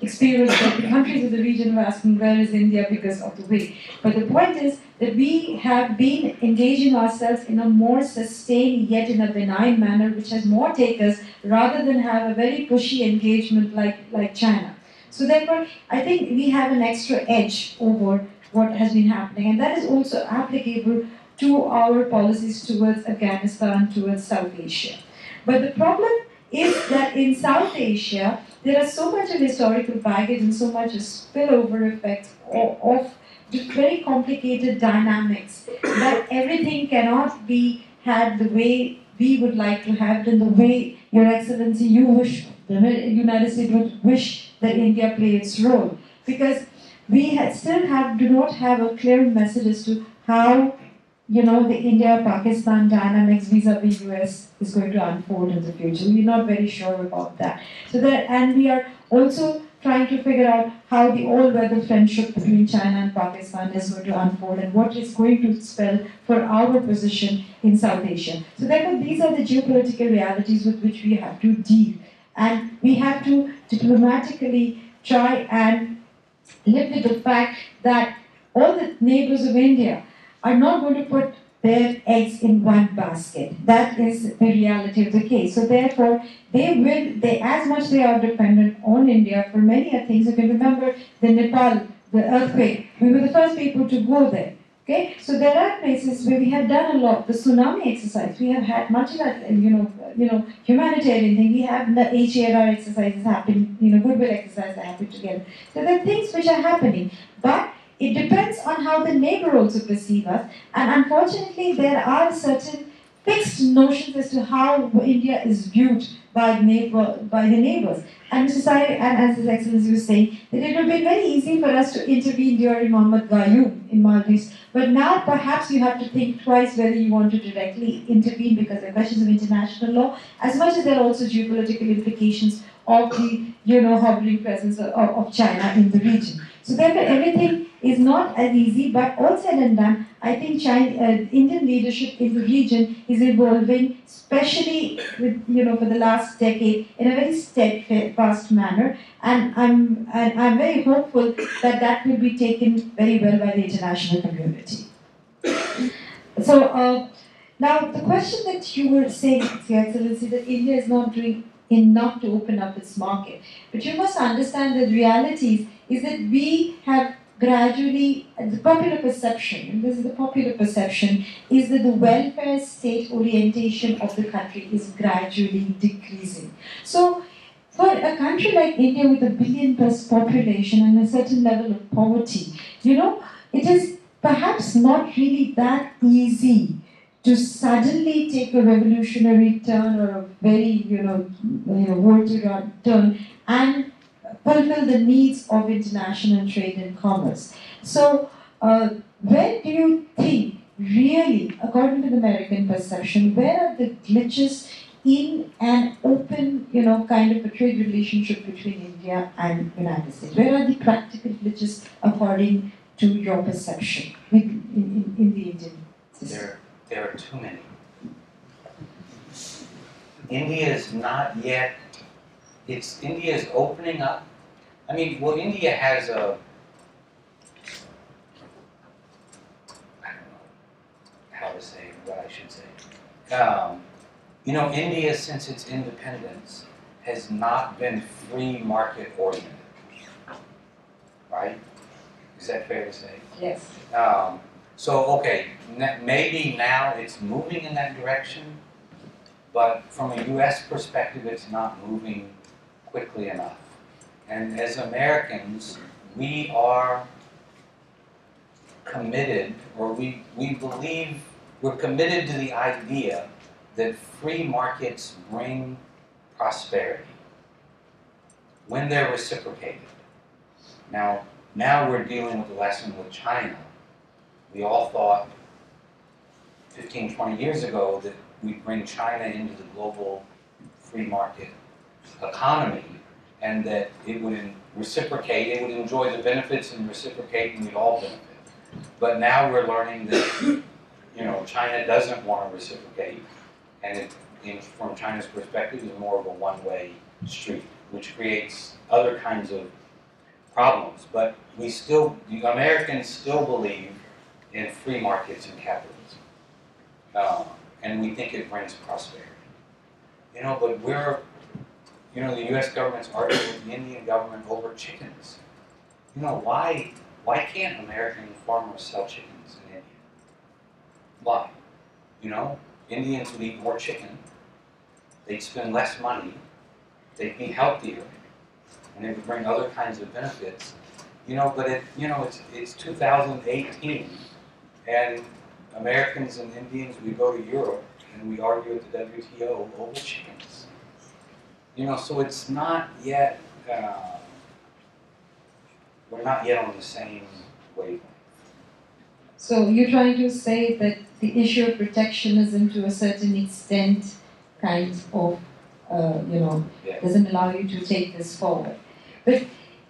experience that the countries of the region were asking, where is India because of the way. But the point is that we have been engaging ourselves in a more sustained, yet in a benign manner, which has more takers, rather than have a very pushy engagement like China. So therefore, I think we have an extra edge over what has been happening, and that is also applicable to our policies towards Afghanistan, towards South Asia. But the problem is that in South Asia, there is so much of historical baggage and so much a spillover effect of very complicated dynamics that everything cannot be had the way we would like to have it, and the way, Your Excellency, you wish, the United States would wish that India play its role. Because we do not have a clear message as to how the India-Pakistan dynamics vis-a-vis US is going to unfold in the future. We're not very sure about that. And we are also trying to figure out how the all-weather friendship between China and Pakistan is going to unfold and what it's going to spell for our position in South Asia. So therefore, these are the geopolitical realities with which we have to deal. And we have to diplomatically try and live with the fact that all the neighbors of India are not going to put their eggs in one basket. That is the reality of the case. So therefore, as much they are dependent on India for many things. You can remember the Nepal, the earthquake. We were the first people to go there. Okay, so there are places where we have done a lot. The tsunami exercise, we have had much of that, humanitarian thing. We have the HARR exercises happen, goodwill exercises that happen together. So there are things which are happening, but it depends on how the neighbor also perceives us. And unfortunately, there are certain fixed notions as to how India is viewed by the neighbors. And Mr. Sai, and as His Excellency was saying, that it would have been very easy for us to intervene during Muhammad Gayoom in Maldives. But now perhaps you have to think twice whether you want to directly intervene because there are questions of international law, as much as there are also geopolitical implications of the, hovering presence of China in the region. So therefore, everything is not as easy, but all said and done, I think Indian leadership in the region is evolving, especially with, for the last decade, in a very steadfast manner. And I'm very hopeful that that will be taken very well by the international community. So now the question that you were saying, Your Excellency, that India is not doing enough to open up its market. But you must understand that the reality is that we have gradually, the popular perception, and this is the popular perception, is that the welfare state orientation of the country is gradually decreasing. So, for a country like India with a billion-plus population and a certain level of poverty, it is perhaps not really that easy to suddenly take a revolutionary turn or a very, voltage turn and fulfill the needs of international trade and commerce. So, where do you think, really, according to the American perception, where are the glitches in an open, kind of a trade relationship between India and United States? Where are the practical glitches according to your perception in the Indian system? There are too many. India is not yet, India is opening up. I mean, well, India has I don't know how to say what I should say. India, since its independence, has not been free market oriented. Right? Is that fair to say? Yes. So, okay, maybe now it's moving in that direction, but from a U.S. perspective, it's not moving quickly enough. And as Americans, we are committed, or we believe, we're committed to the idea that free markets bring prosperity when they're reciprocated. Now we're dealing with the lesson with China. We all thought 15, 20 years ago that we'd bring China into the global free market economy and that it would reciprocate, it would enjoy the benefits and reciprocate and we'd all benefit. But now we're learning that China doesn't want to reciprocate and from China's perspective is more of a one-way street, which creates other kinds of problems. But the Americans still believe in free markets and capitalism. And we think it brings prosperity. But the U.S. government's arguing with the Indian government over chickens. Why can't American farmers sell chickens in India? Why? Indians would eat more chicken, they'd spend less money, they'd be healthier, and it would bring other kinds of benefits. But it's 2018, and Americans and Indians, we go to Europe and we argue at the WTO over chickens. So it's not yet, we're not yet on the same wavelength. So you're trying to say that the issue of protectionism to a certain extent kind of, doesn't allow you to take this forward. But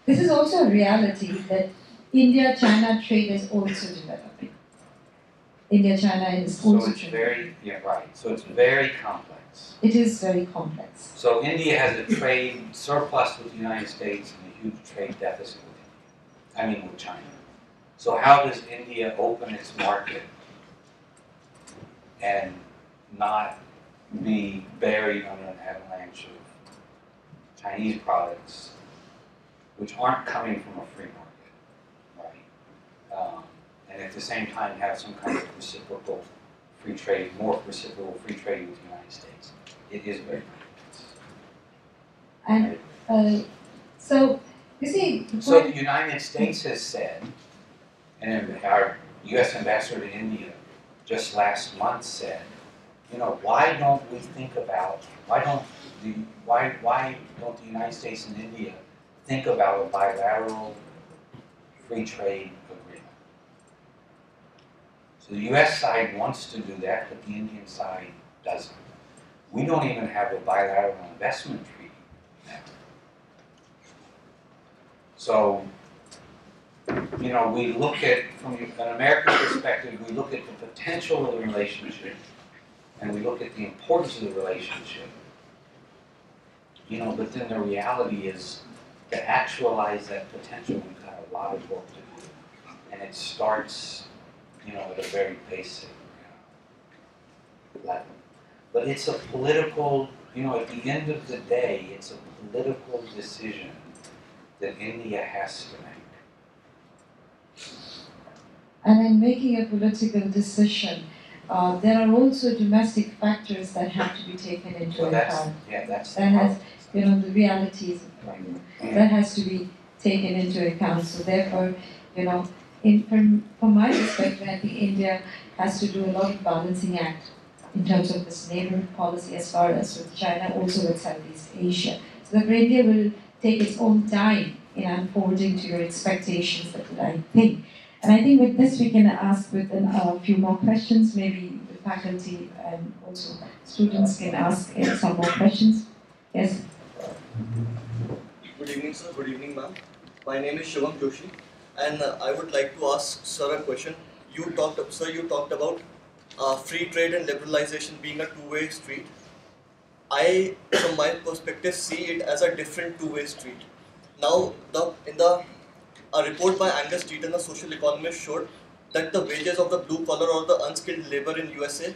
this is also a reality that India-China trade is also developing. India-China is also So it's very, right. So it's very complex. It is very complex. So India has a trade surplus with the United States and a huge trade deficit with China. So how does India open its market and not be buried under an avalanche of Chinese products which aren't coming from a free market, right? And at the same time have some kind of reciprocal free trade, more reciprocal free trade with the United States. It is very complex. And so, you see... So the United States has said, and our U.S. ambassador to India just last month said, why don't we think about, why don't the United States and India think about a bilateral free trade agreement? So the U.S. side wants to do that, but the Indian side doesn't. We don't even have a bilateral investment treaty now. So, we look at, from an American perspective, we look at the potential of the relationship, and we look at the importance of the relationship. But then the reality is, to actualize that potential, we've got a lot of work to do. And it starts, at a very basic level. But it's a political, at the end of the day, it's a political decision that India has to make. And in making a political decision, there are also domestic factors that have to be taken into account. The realities that has to be taken into account. So therefore, from my perspective, I think India has to do a lot of balancing act in terms of this neighborhood policy as far as with China, also with Southeast Asia. So therefore, India will take its own time in unfolding to your expectations, that I think. And I think with this we can ask with a few more questions. Maybe the faculty and also students can ask some more questions. Yes? Good evening, sir. Good evening, ma'am. My name is Shivam Joshi, and I would like to ask sir a question. You talked about free trade and liberalization being a two-way street. I, from my perspective, see it as a different two-way street. Now, a report by Angus Deaton, a social economist, showed that the wages of the blue collar or the unskilled labor in USA,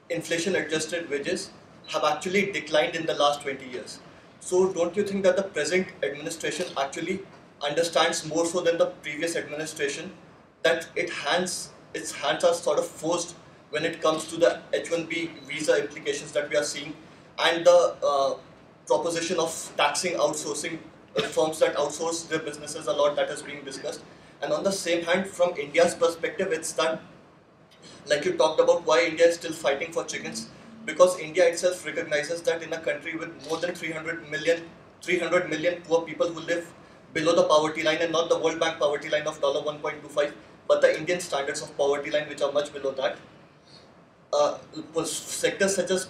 inflation-adjusted wages, have actually declined in the last 20 years. So, don't you think that the present administration actually understands more so than the previous administration that its hands are sort of forced when it comes to the H-1B visa implications that we are seeing, and the proposition of taxing outsourcing firms that outsource their businesses a lot that is being discussed. And on the same hand, from India's perspective, it's that, like you talked about, why India is still fighting for chickens, because India itself recognizes that in a country with more than 300 million poor people who live below the poverty line, and not the World Bank poverty line of $1.25, but the Indian standards of poverty line, which are much below that. Sectors such as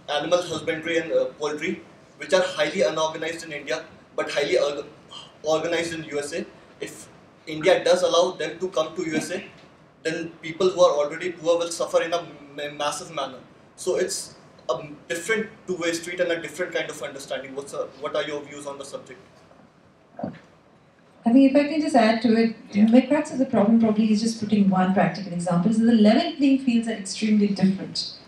animal husbandry and poultry, which are highly unorganized in India, but highly organized in USA. If India does allow them to come to USA, then people who are already poor will suffer in a massive manner. So it's a different two-way street and a different kind of understanding. What are your views on the subject? I think if I can just add to it, my crux of the problem probably is just putting one practical example. So the level playing fields are extremely different.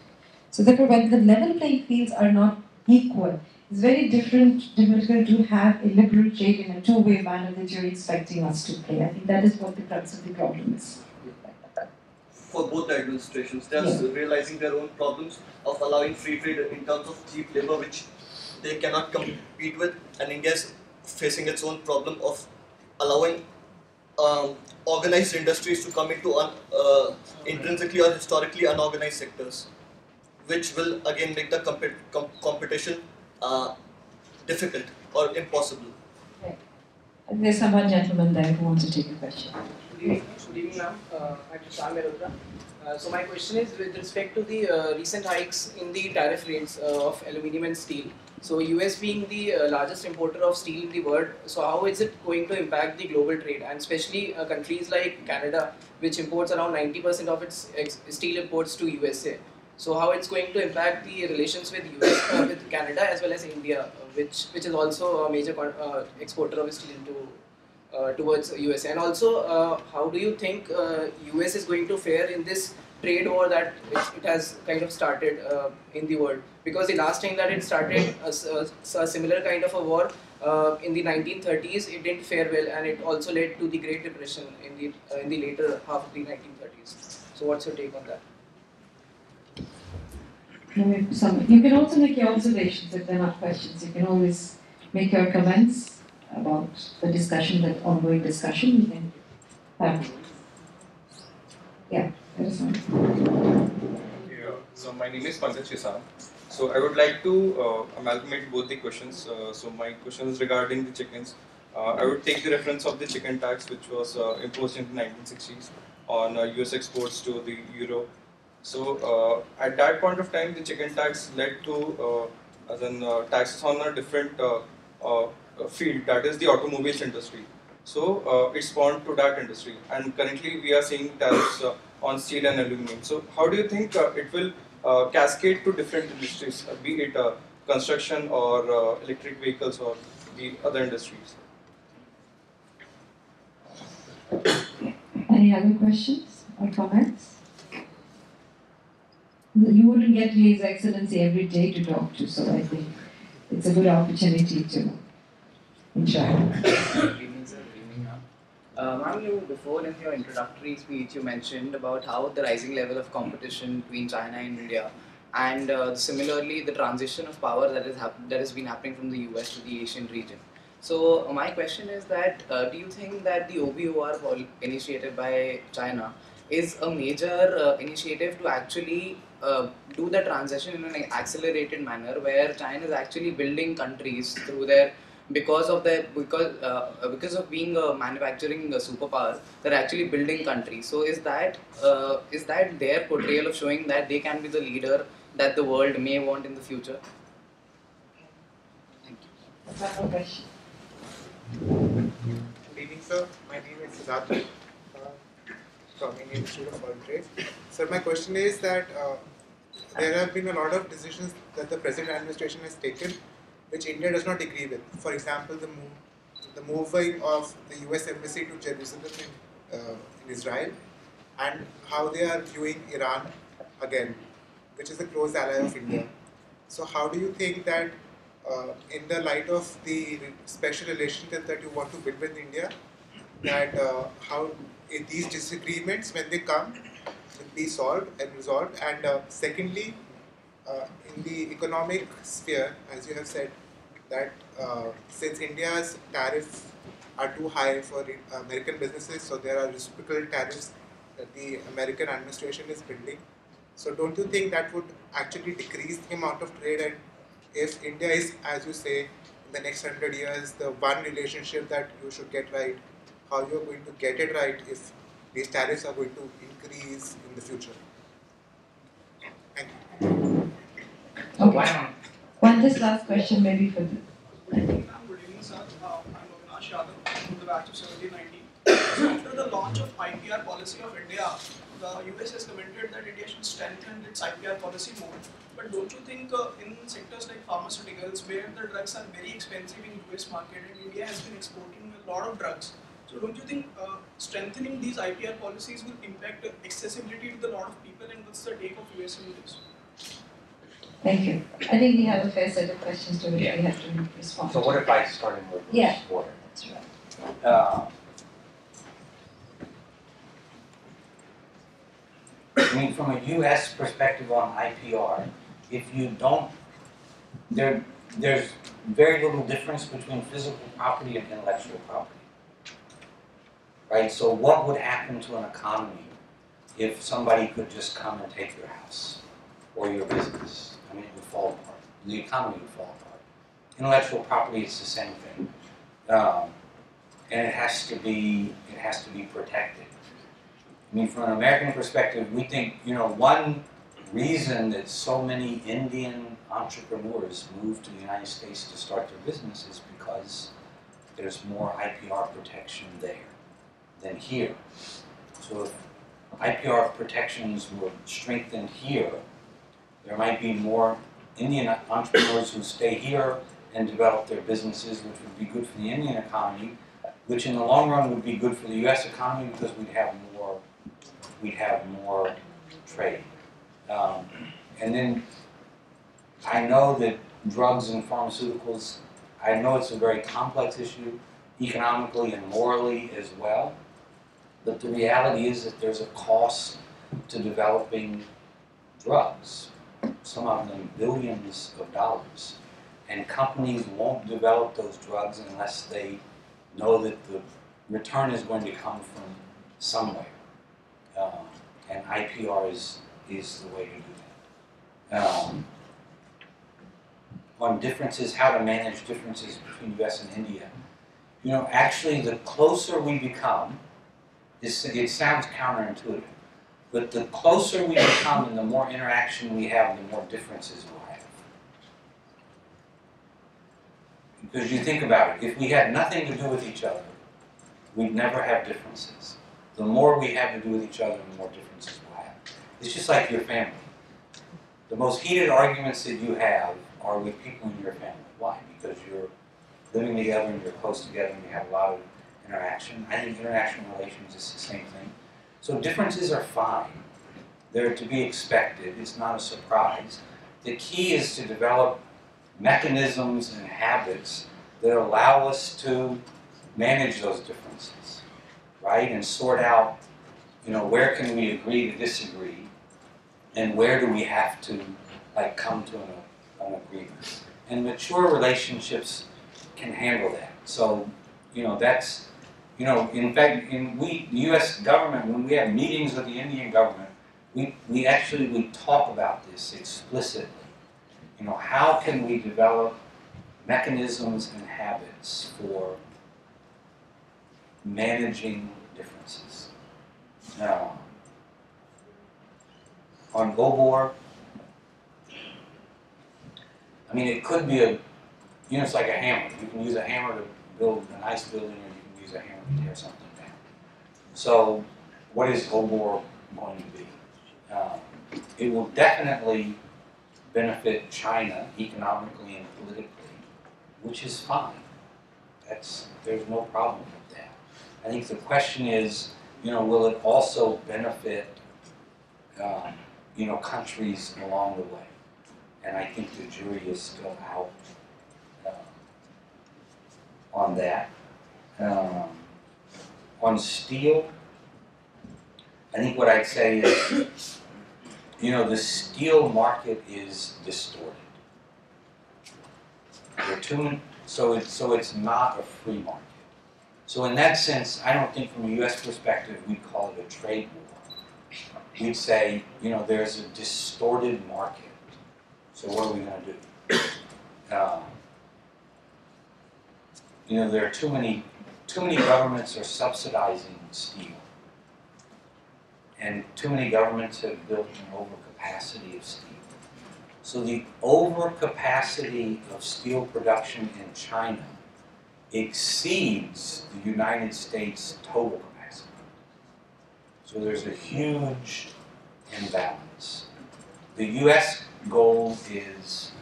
So therefore, when the level playing fields are not equal, it's very difficult to have a liberal trade in a two-way manner that you're expecting us to play. I think that is what the crux of the problem is. For both the administrations, they're realizing their own problems of allowing free trade in terms of cheap labor, which they cannot compete with, and India is facing its own problem of allowing organized industries to come into intrinsically or historically unorganized sectors, which will again make the competition difficult or impossible. Right. There's someone gentleman there who wants to take a question. Good evening, ma'am. I'm Ishani Naskar. So my question is with respect to the recent hikes in the tariff rates of aluminium and steel. So US being the largest importer of steel in the world, so how is it going to impact the global trade, and especially countries like Canada, which imports around 90% of its steel imports to USA. So how it's going to impact the relations with US, with Canada as well as India, which is also a major exporter of steel into towards USA, and also how do you think US is going to fare in this trade war that it has kind of started in the world? Because the last time that it started a similar kind of a war in the 1930s, it didn't fare well, and it also led to the Great Depression in the later half of the 1930s. So what's your take on that? You can also make your observations if they're not questions. You can always make your comments about the discussion, that ongoing discussion. You can have. Yeah, that is one. Yeah. So my name is Pankaj Chisan. So I would like to amalgamate both the questions. So my question is regarding the chickens. I would take the reference of the chicken tax, which was imposed in the 1960s on US exports to the Europe. So at that point of time, the chicken tax led to taxes on a different field, that is the automobiles industry. So it spawned to that industry, and currently we are seeing tariffs on steel and aluminum. So how do you think it will cascade to different industries, be it construction or electric vehicles or the other industries? Any other questions or comments? You wouldn't get His Excellency every day to talk to, so I think it's a good opportunity to interact. Good evening, sir. Good evening, ma'am. Ma'am, before in your introductory speech, you mentioned about how the rising level of competition between China and India, and similarly the transition of power that has been happening from the US to the Asian region. So my question is that do you think that the OBOR initiated by China is a major initiative to actually do the transition in an accelerated manner, where China is actually building countries through their because of being a manufacturing superpower, they're actually building countries. So is that their portrayal of showing that they can be the leader that the world may want in the future? Thank you. Final question. Good evening, sir. My name is Siddharth from Indian Institute of Foreign Trade. Sir, my question is that there have been a lot of decisions that the present administration has taken which India does not agree with. For example, the moving of the US Embassy to Jerusalem in Israel, and how they are viewing Iran again, which is a close ally of India. So how do you think that in the light of the special relationship that you want to build with India, that how these disagreements, when they come, will be solved and resolved? And secondly, in the economic sphere, as you have said, that since India's tariffs are too high for American businesses, so there are reciprocal tariffs that the American administration is building. So don't you think that would actually decrease the amount of trade? And if India is, as you say, in the next 100 years, the one relationship that you should get right, how you are going to get it right if these tariffs are going to increase in the future? Thank you. Okay. This last question maybe for the... Good evening, sir. I'm Avinash Yadav from the batch of 1790. So after the launch of IPR policy of India, the US has commented that India should strengthen its IPR policy more. But don't you think in sectors like pharmaceuticals, where the drugs are very expensive in US market and India has been exporting a lot of drugs, so don't you think strengthening these IPR policies will impact accessibility to a lot of people, and what's the take of US in this? Thank you. I think we have a fair set of questions to which we have to respond. So what if I start in reverse order? That's right. I mean, from a U.S. perspective on IPR, if you don't, there's very little difference between physical property and intellectual property, right? So what would happen to an economy if somebody could just come and take your house or your business? I mean, it would fall apart. The economy would fall apart. Intellectual property is the same thing, and it has to be protected. I mean, from an American perspective, we think, one reason that so many Indian entrepreneurs move to the United States to start their business is because there's more IPR protection there than here. So if IPR protections were strengthened here, there might be more Indian entrepreneurs who stay here and develop their businesses, which would be good for the Indian economy, which in the long run would be good for the U.S. economy because we'd have more trade. And then I know that drugs and pharmaceuticals, I know it's a very complex issue, economically and morally as well. But the reality is that there's a cost to developing drugs, some of them billions of dollars. And companies won't develop those drugs unless they know that the return is going to come from somewhere. And IPR is the way to do that. On differences, how to manage differences between US and India. Actually the closer we become, it sounds counterintuitive, but the closer we become and the more interaction we have, the more differences we'll have. Because you think about it, if we had nothing to do with each other, we'd never have differences. The more we have to do with each other, the more differences we'll have. It's just like your family. The most heated arguments that you have are with people in your family. Why? Because you're living together and you're close together and you have a lot of interaction. I think international relations is the same thing. So differences are fine. They're to be expected. It's not a surprise. The key is to develop mechanisms and habits that allow us to manage those differences, right? And sort out, where can we agree to disagree, and where do we have to, come to an agreement. And mature relationships can handle that. So, that's, in fact, the U.S. government, when we have meetings with the Indian government, we actually talk about this explicitly. How can we develop mechanisms and habits for managing differences? Now, on GOBOR, I mean, it could be it's like a hammer. You can use a hammer to build a nice building, or you can use a hammer to tear something down. So, what is GOBOR going to be? It will definitely benefit China economically and politically, which is fine. There's no problem with that. I think the question is, will it also benefit, countries along the way? And I think the jury is still out on that. On steel, I think what I'd say is, the steel market is distorted. So it's not a free market. So in that sense, I don't think from a U.S. perspective we'd call it a trade war. We'd say, there's a distorted market. So what are we going to do? There are too many governments are subsidizing steel. And too many governments have built an overcapacity of steel. So the overcapacity of steel production in China exceeds the United States' total capacity. So there's a huge imbalance. The U.S. goal is,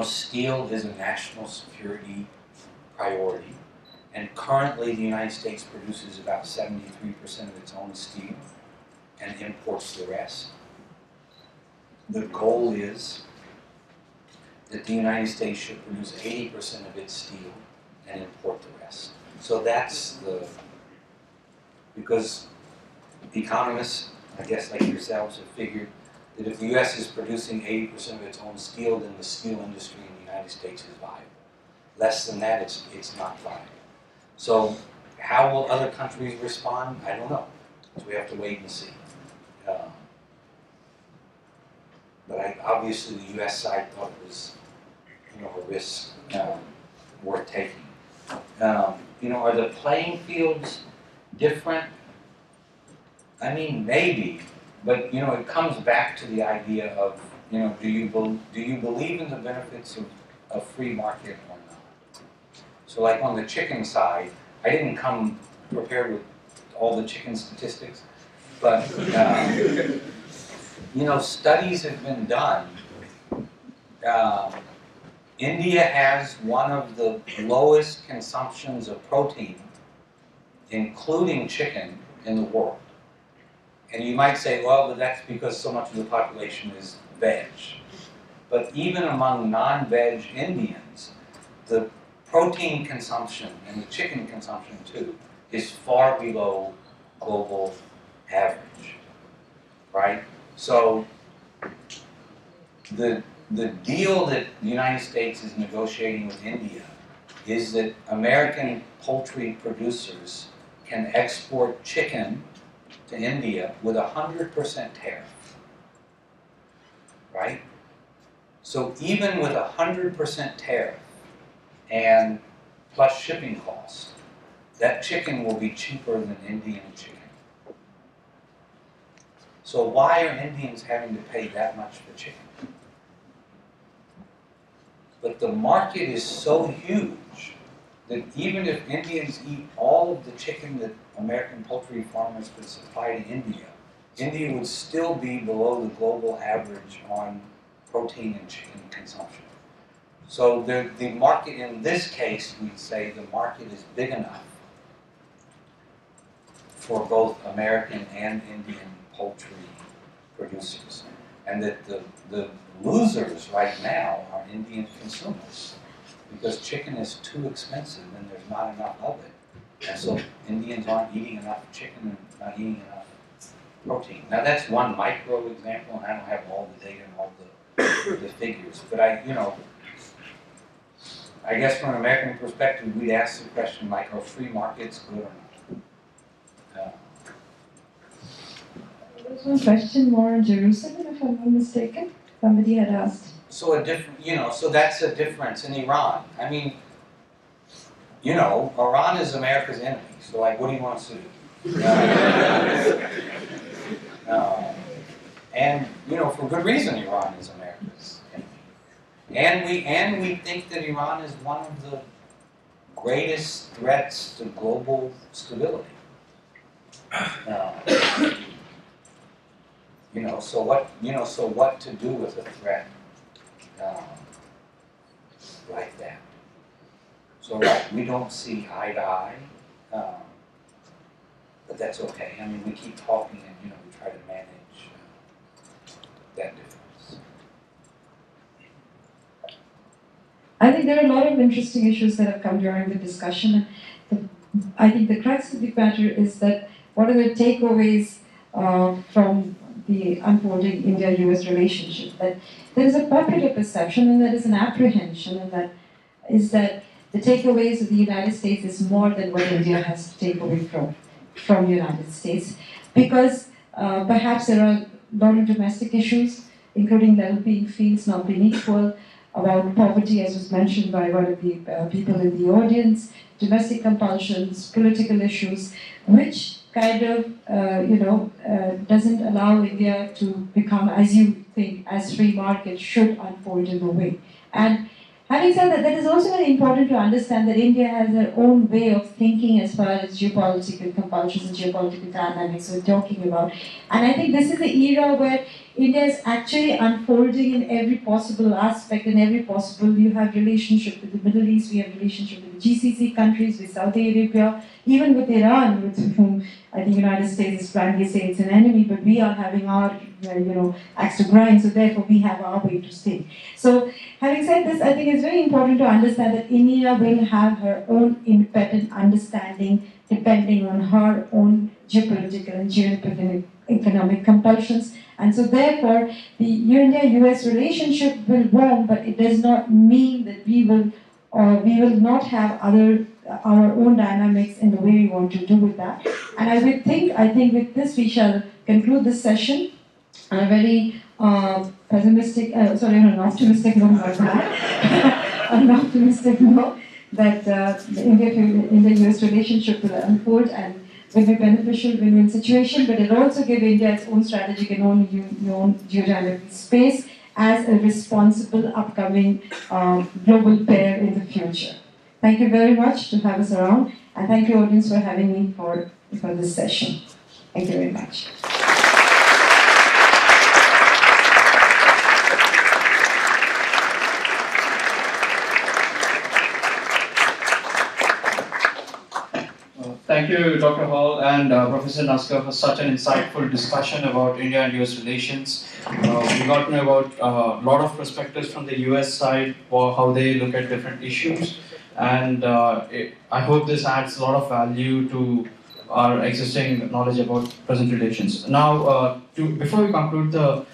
steel is a national security priority. And currently the United States produces about 73% of its own steel and imports the rest. The goal is that the United States should produce 80% of its steel and import the rest. So that's because economists, I guess like yourselves, have figured that if the U.S. is producing 80% of its own steel, then the steel industry in the United States is viable. Less than that, it's not viable. So how will other countries respond? I don't know. So we have to wait and see. But obviously the U.S. side thought it was, a risk worth taking. Are the playing fields different? I mean, maybe, but it comes back to the idea of, do you believe in the benefits of a free market or not? So, like on the chicken side, I didn't come prepared with all the chicken statistics, but studies have been done. India has one of the lowest consumptions of protein, including chicken, in the world. And you might say, well, but that's because so much of the population is veg. But even among non-veg Indians, the protein consumption, and the chicken consumption too, is far below global average, right? So the deal that the United States is negotiating with India is that American poultry producers can export chicken to India with 100% tariff, right? So even with 100% tariff and plus shipping costs, that chicken will be cheaper than Indian chicken. So why are Indians having to pay that much for chicken? But the market is so huge that even if Indians eat all of the chicken that American poultry farmers could supply to India, India would still be below the global average on protein and chicken consumption. So the market, in this case, we'd say the market is big enough for both American and Indian poultry producers. And that the losers right now are Indian consumers, because chicken is too expensive and there's not enough of it. And so Indians aren't eating enough chicken and not eating enough protein. Now that's one micro example, and I don't have all the data and all the figures, but I guess from an American perspective, we'd ask the question like, are free markets good or not? There's one question more on Jerusalem, if I'm not mistaken. Somebody had asked. So so that's a difference in Iran. I mean, Iran is America's enemy. So like, what do you want us to do? And for good reason, Iran is America's enemy. And we think that Iran is one of the greatest threats to global stability. So what to do with a threat like that? So we don't see eye to eye, but that's okay. I mean, we keep talking and we try to manage that difference. I think there are a lot of interesting issues that have come during the discussion. I think the crux of the matter is that what are the takeaways from the unfolding India-US relationship? That there is a popular perception and there is an apprehension, and that is that the takeaways of the United States is more than what India has to take away from the United States, because perhaps there are a lot of domestic issues, including level playing fields not being equal, about poverty, as was mentioned by one of the people in the audience, domestic compulsions, political issues, which kind of, doesn't allow India to become, as you think, as free market should unfold in a way. And having said that, that is also very important to understand that India has their own way of thinking as far as geopolitical compulsions and geopolitical dynamics we're talking about. And I think this is the era where India is actually unfolding in every possible aspect, in every possible, you have relationship with the Middle East, we have relationship with the GCC countries, with Saudi Arabia, even with Iran, with whom I think the United States is frankly saying it's an enemy, but we are having our, axe to grind, so therefore we have our way to stay. So, having said this, I think it's very important to understand that India will have her own independent understanding depending on her own geopolitical and geoeconomic compulsions. And so therefore, the India-US relationship will warm, but it does not mean that we will not have our own dynamics in the way we want to do with that. And I think with this we shall conclude this session on a very optimistic note, not bad. On an optimistic note that the India-US relationship will unfold, and will be beneficial win-win situation, but it'll also give India its own strategic and own geographical space as a responsible upcoming global player in the future. Thank you very much to have us around, and thank you audience for having me for this session. Thank you very much. Thank you, Dr. Hall and Professor Naskar, for such an insightful discussion about India and US relations. We got to know about a lot of perspectives from the US side, or how they look at different issues, and I hope this adds a lot of value to our existing knowledge about present relations. Now, before we conclude the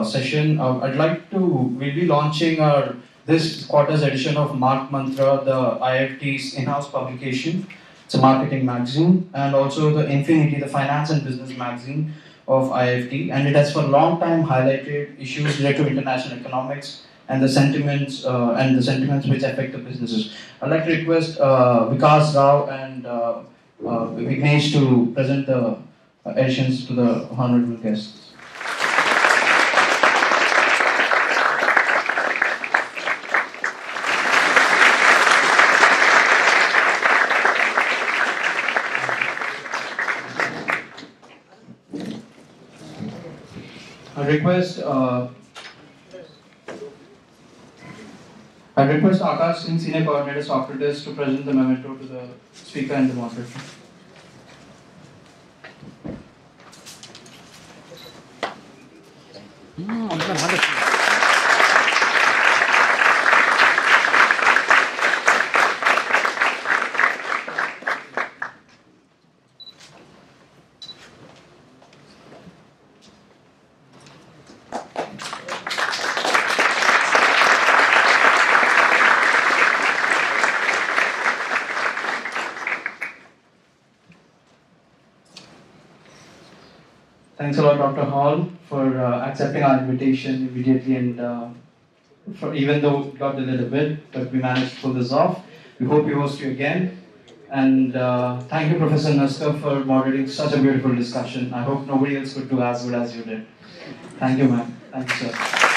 session, we'll be launching this quarter's edition of Mark Mantra, the IIFT's in-house publication. It's a marketing magazine, and also the Infinity, the finance and business magazine of IIFT, and it has for a long time highlighted issues related to international economics and the sentiments which affect the businesses. I'd like to request Vikas Rao and Vignesh to present the editions to the honorable guests. I request Akash Singh, Senior Coordinator, Socrates, to present the memento to the speaker and the moderator. Thanks a lot, Dr. Hall, for accepting our invitation immediately, and even though it got delayed a bit, but we managed to pull this off. We hope we host you again. And thank you, Professor Naskar, for moderating such a beautiful discussion. I hope nobody else could do as good as you did. Thank you, ma'am. Thank you, sir.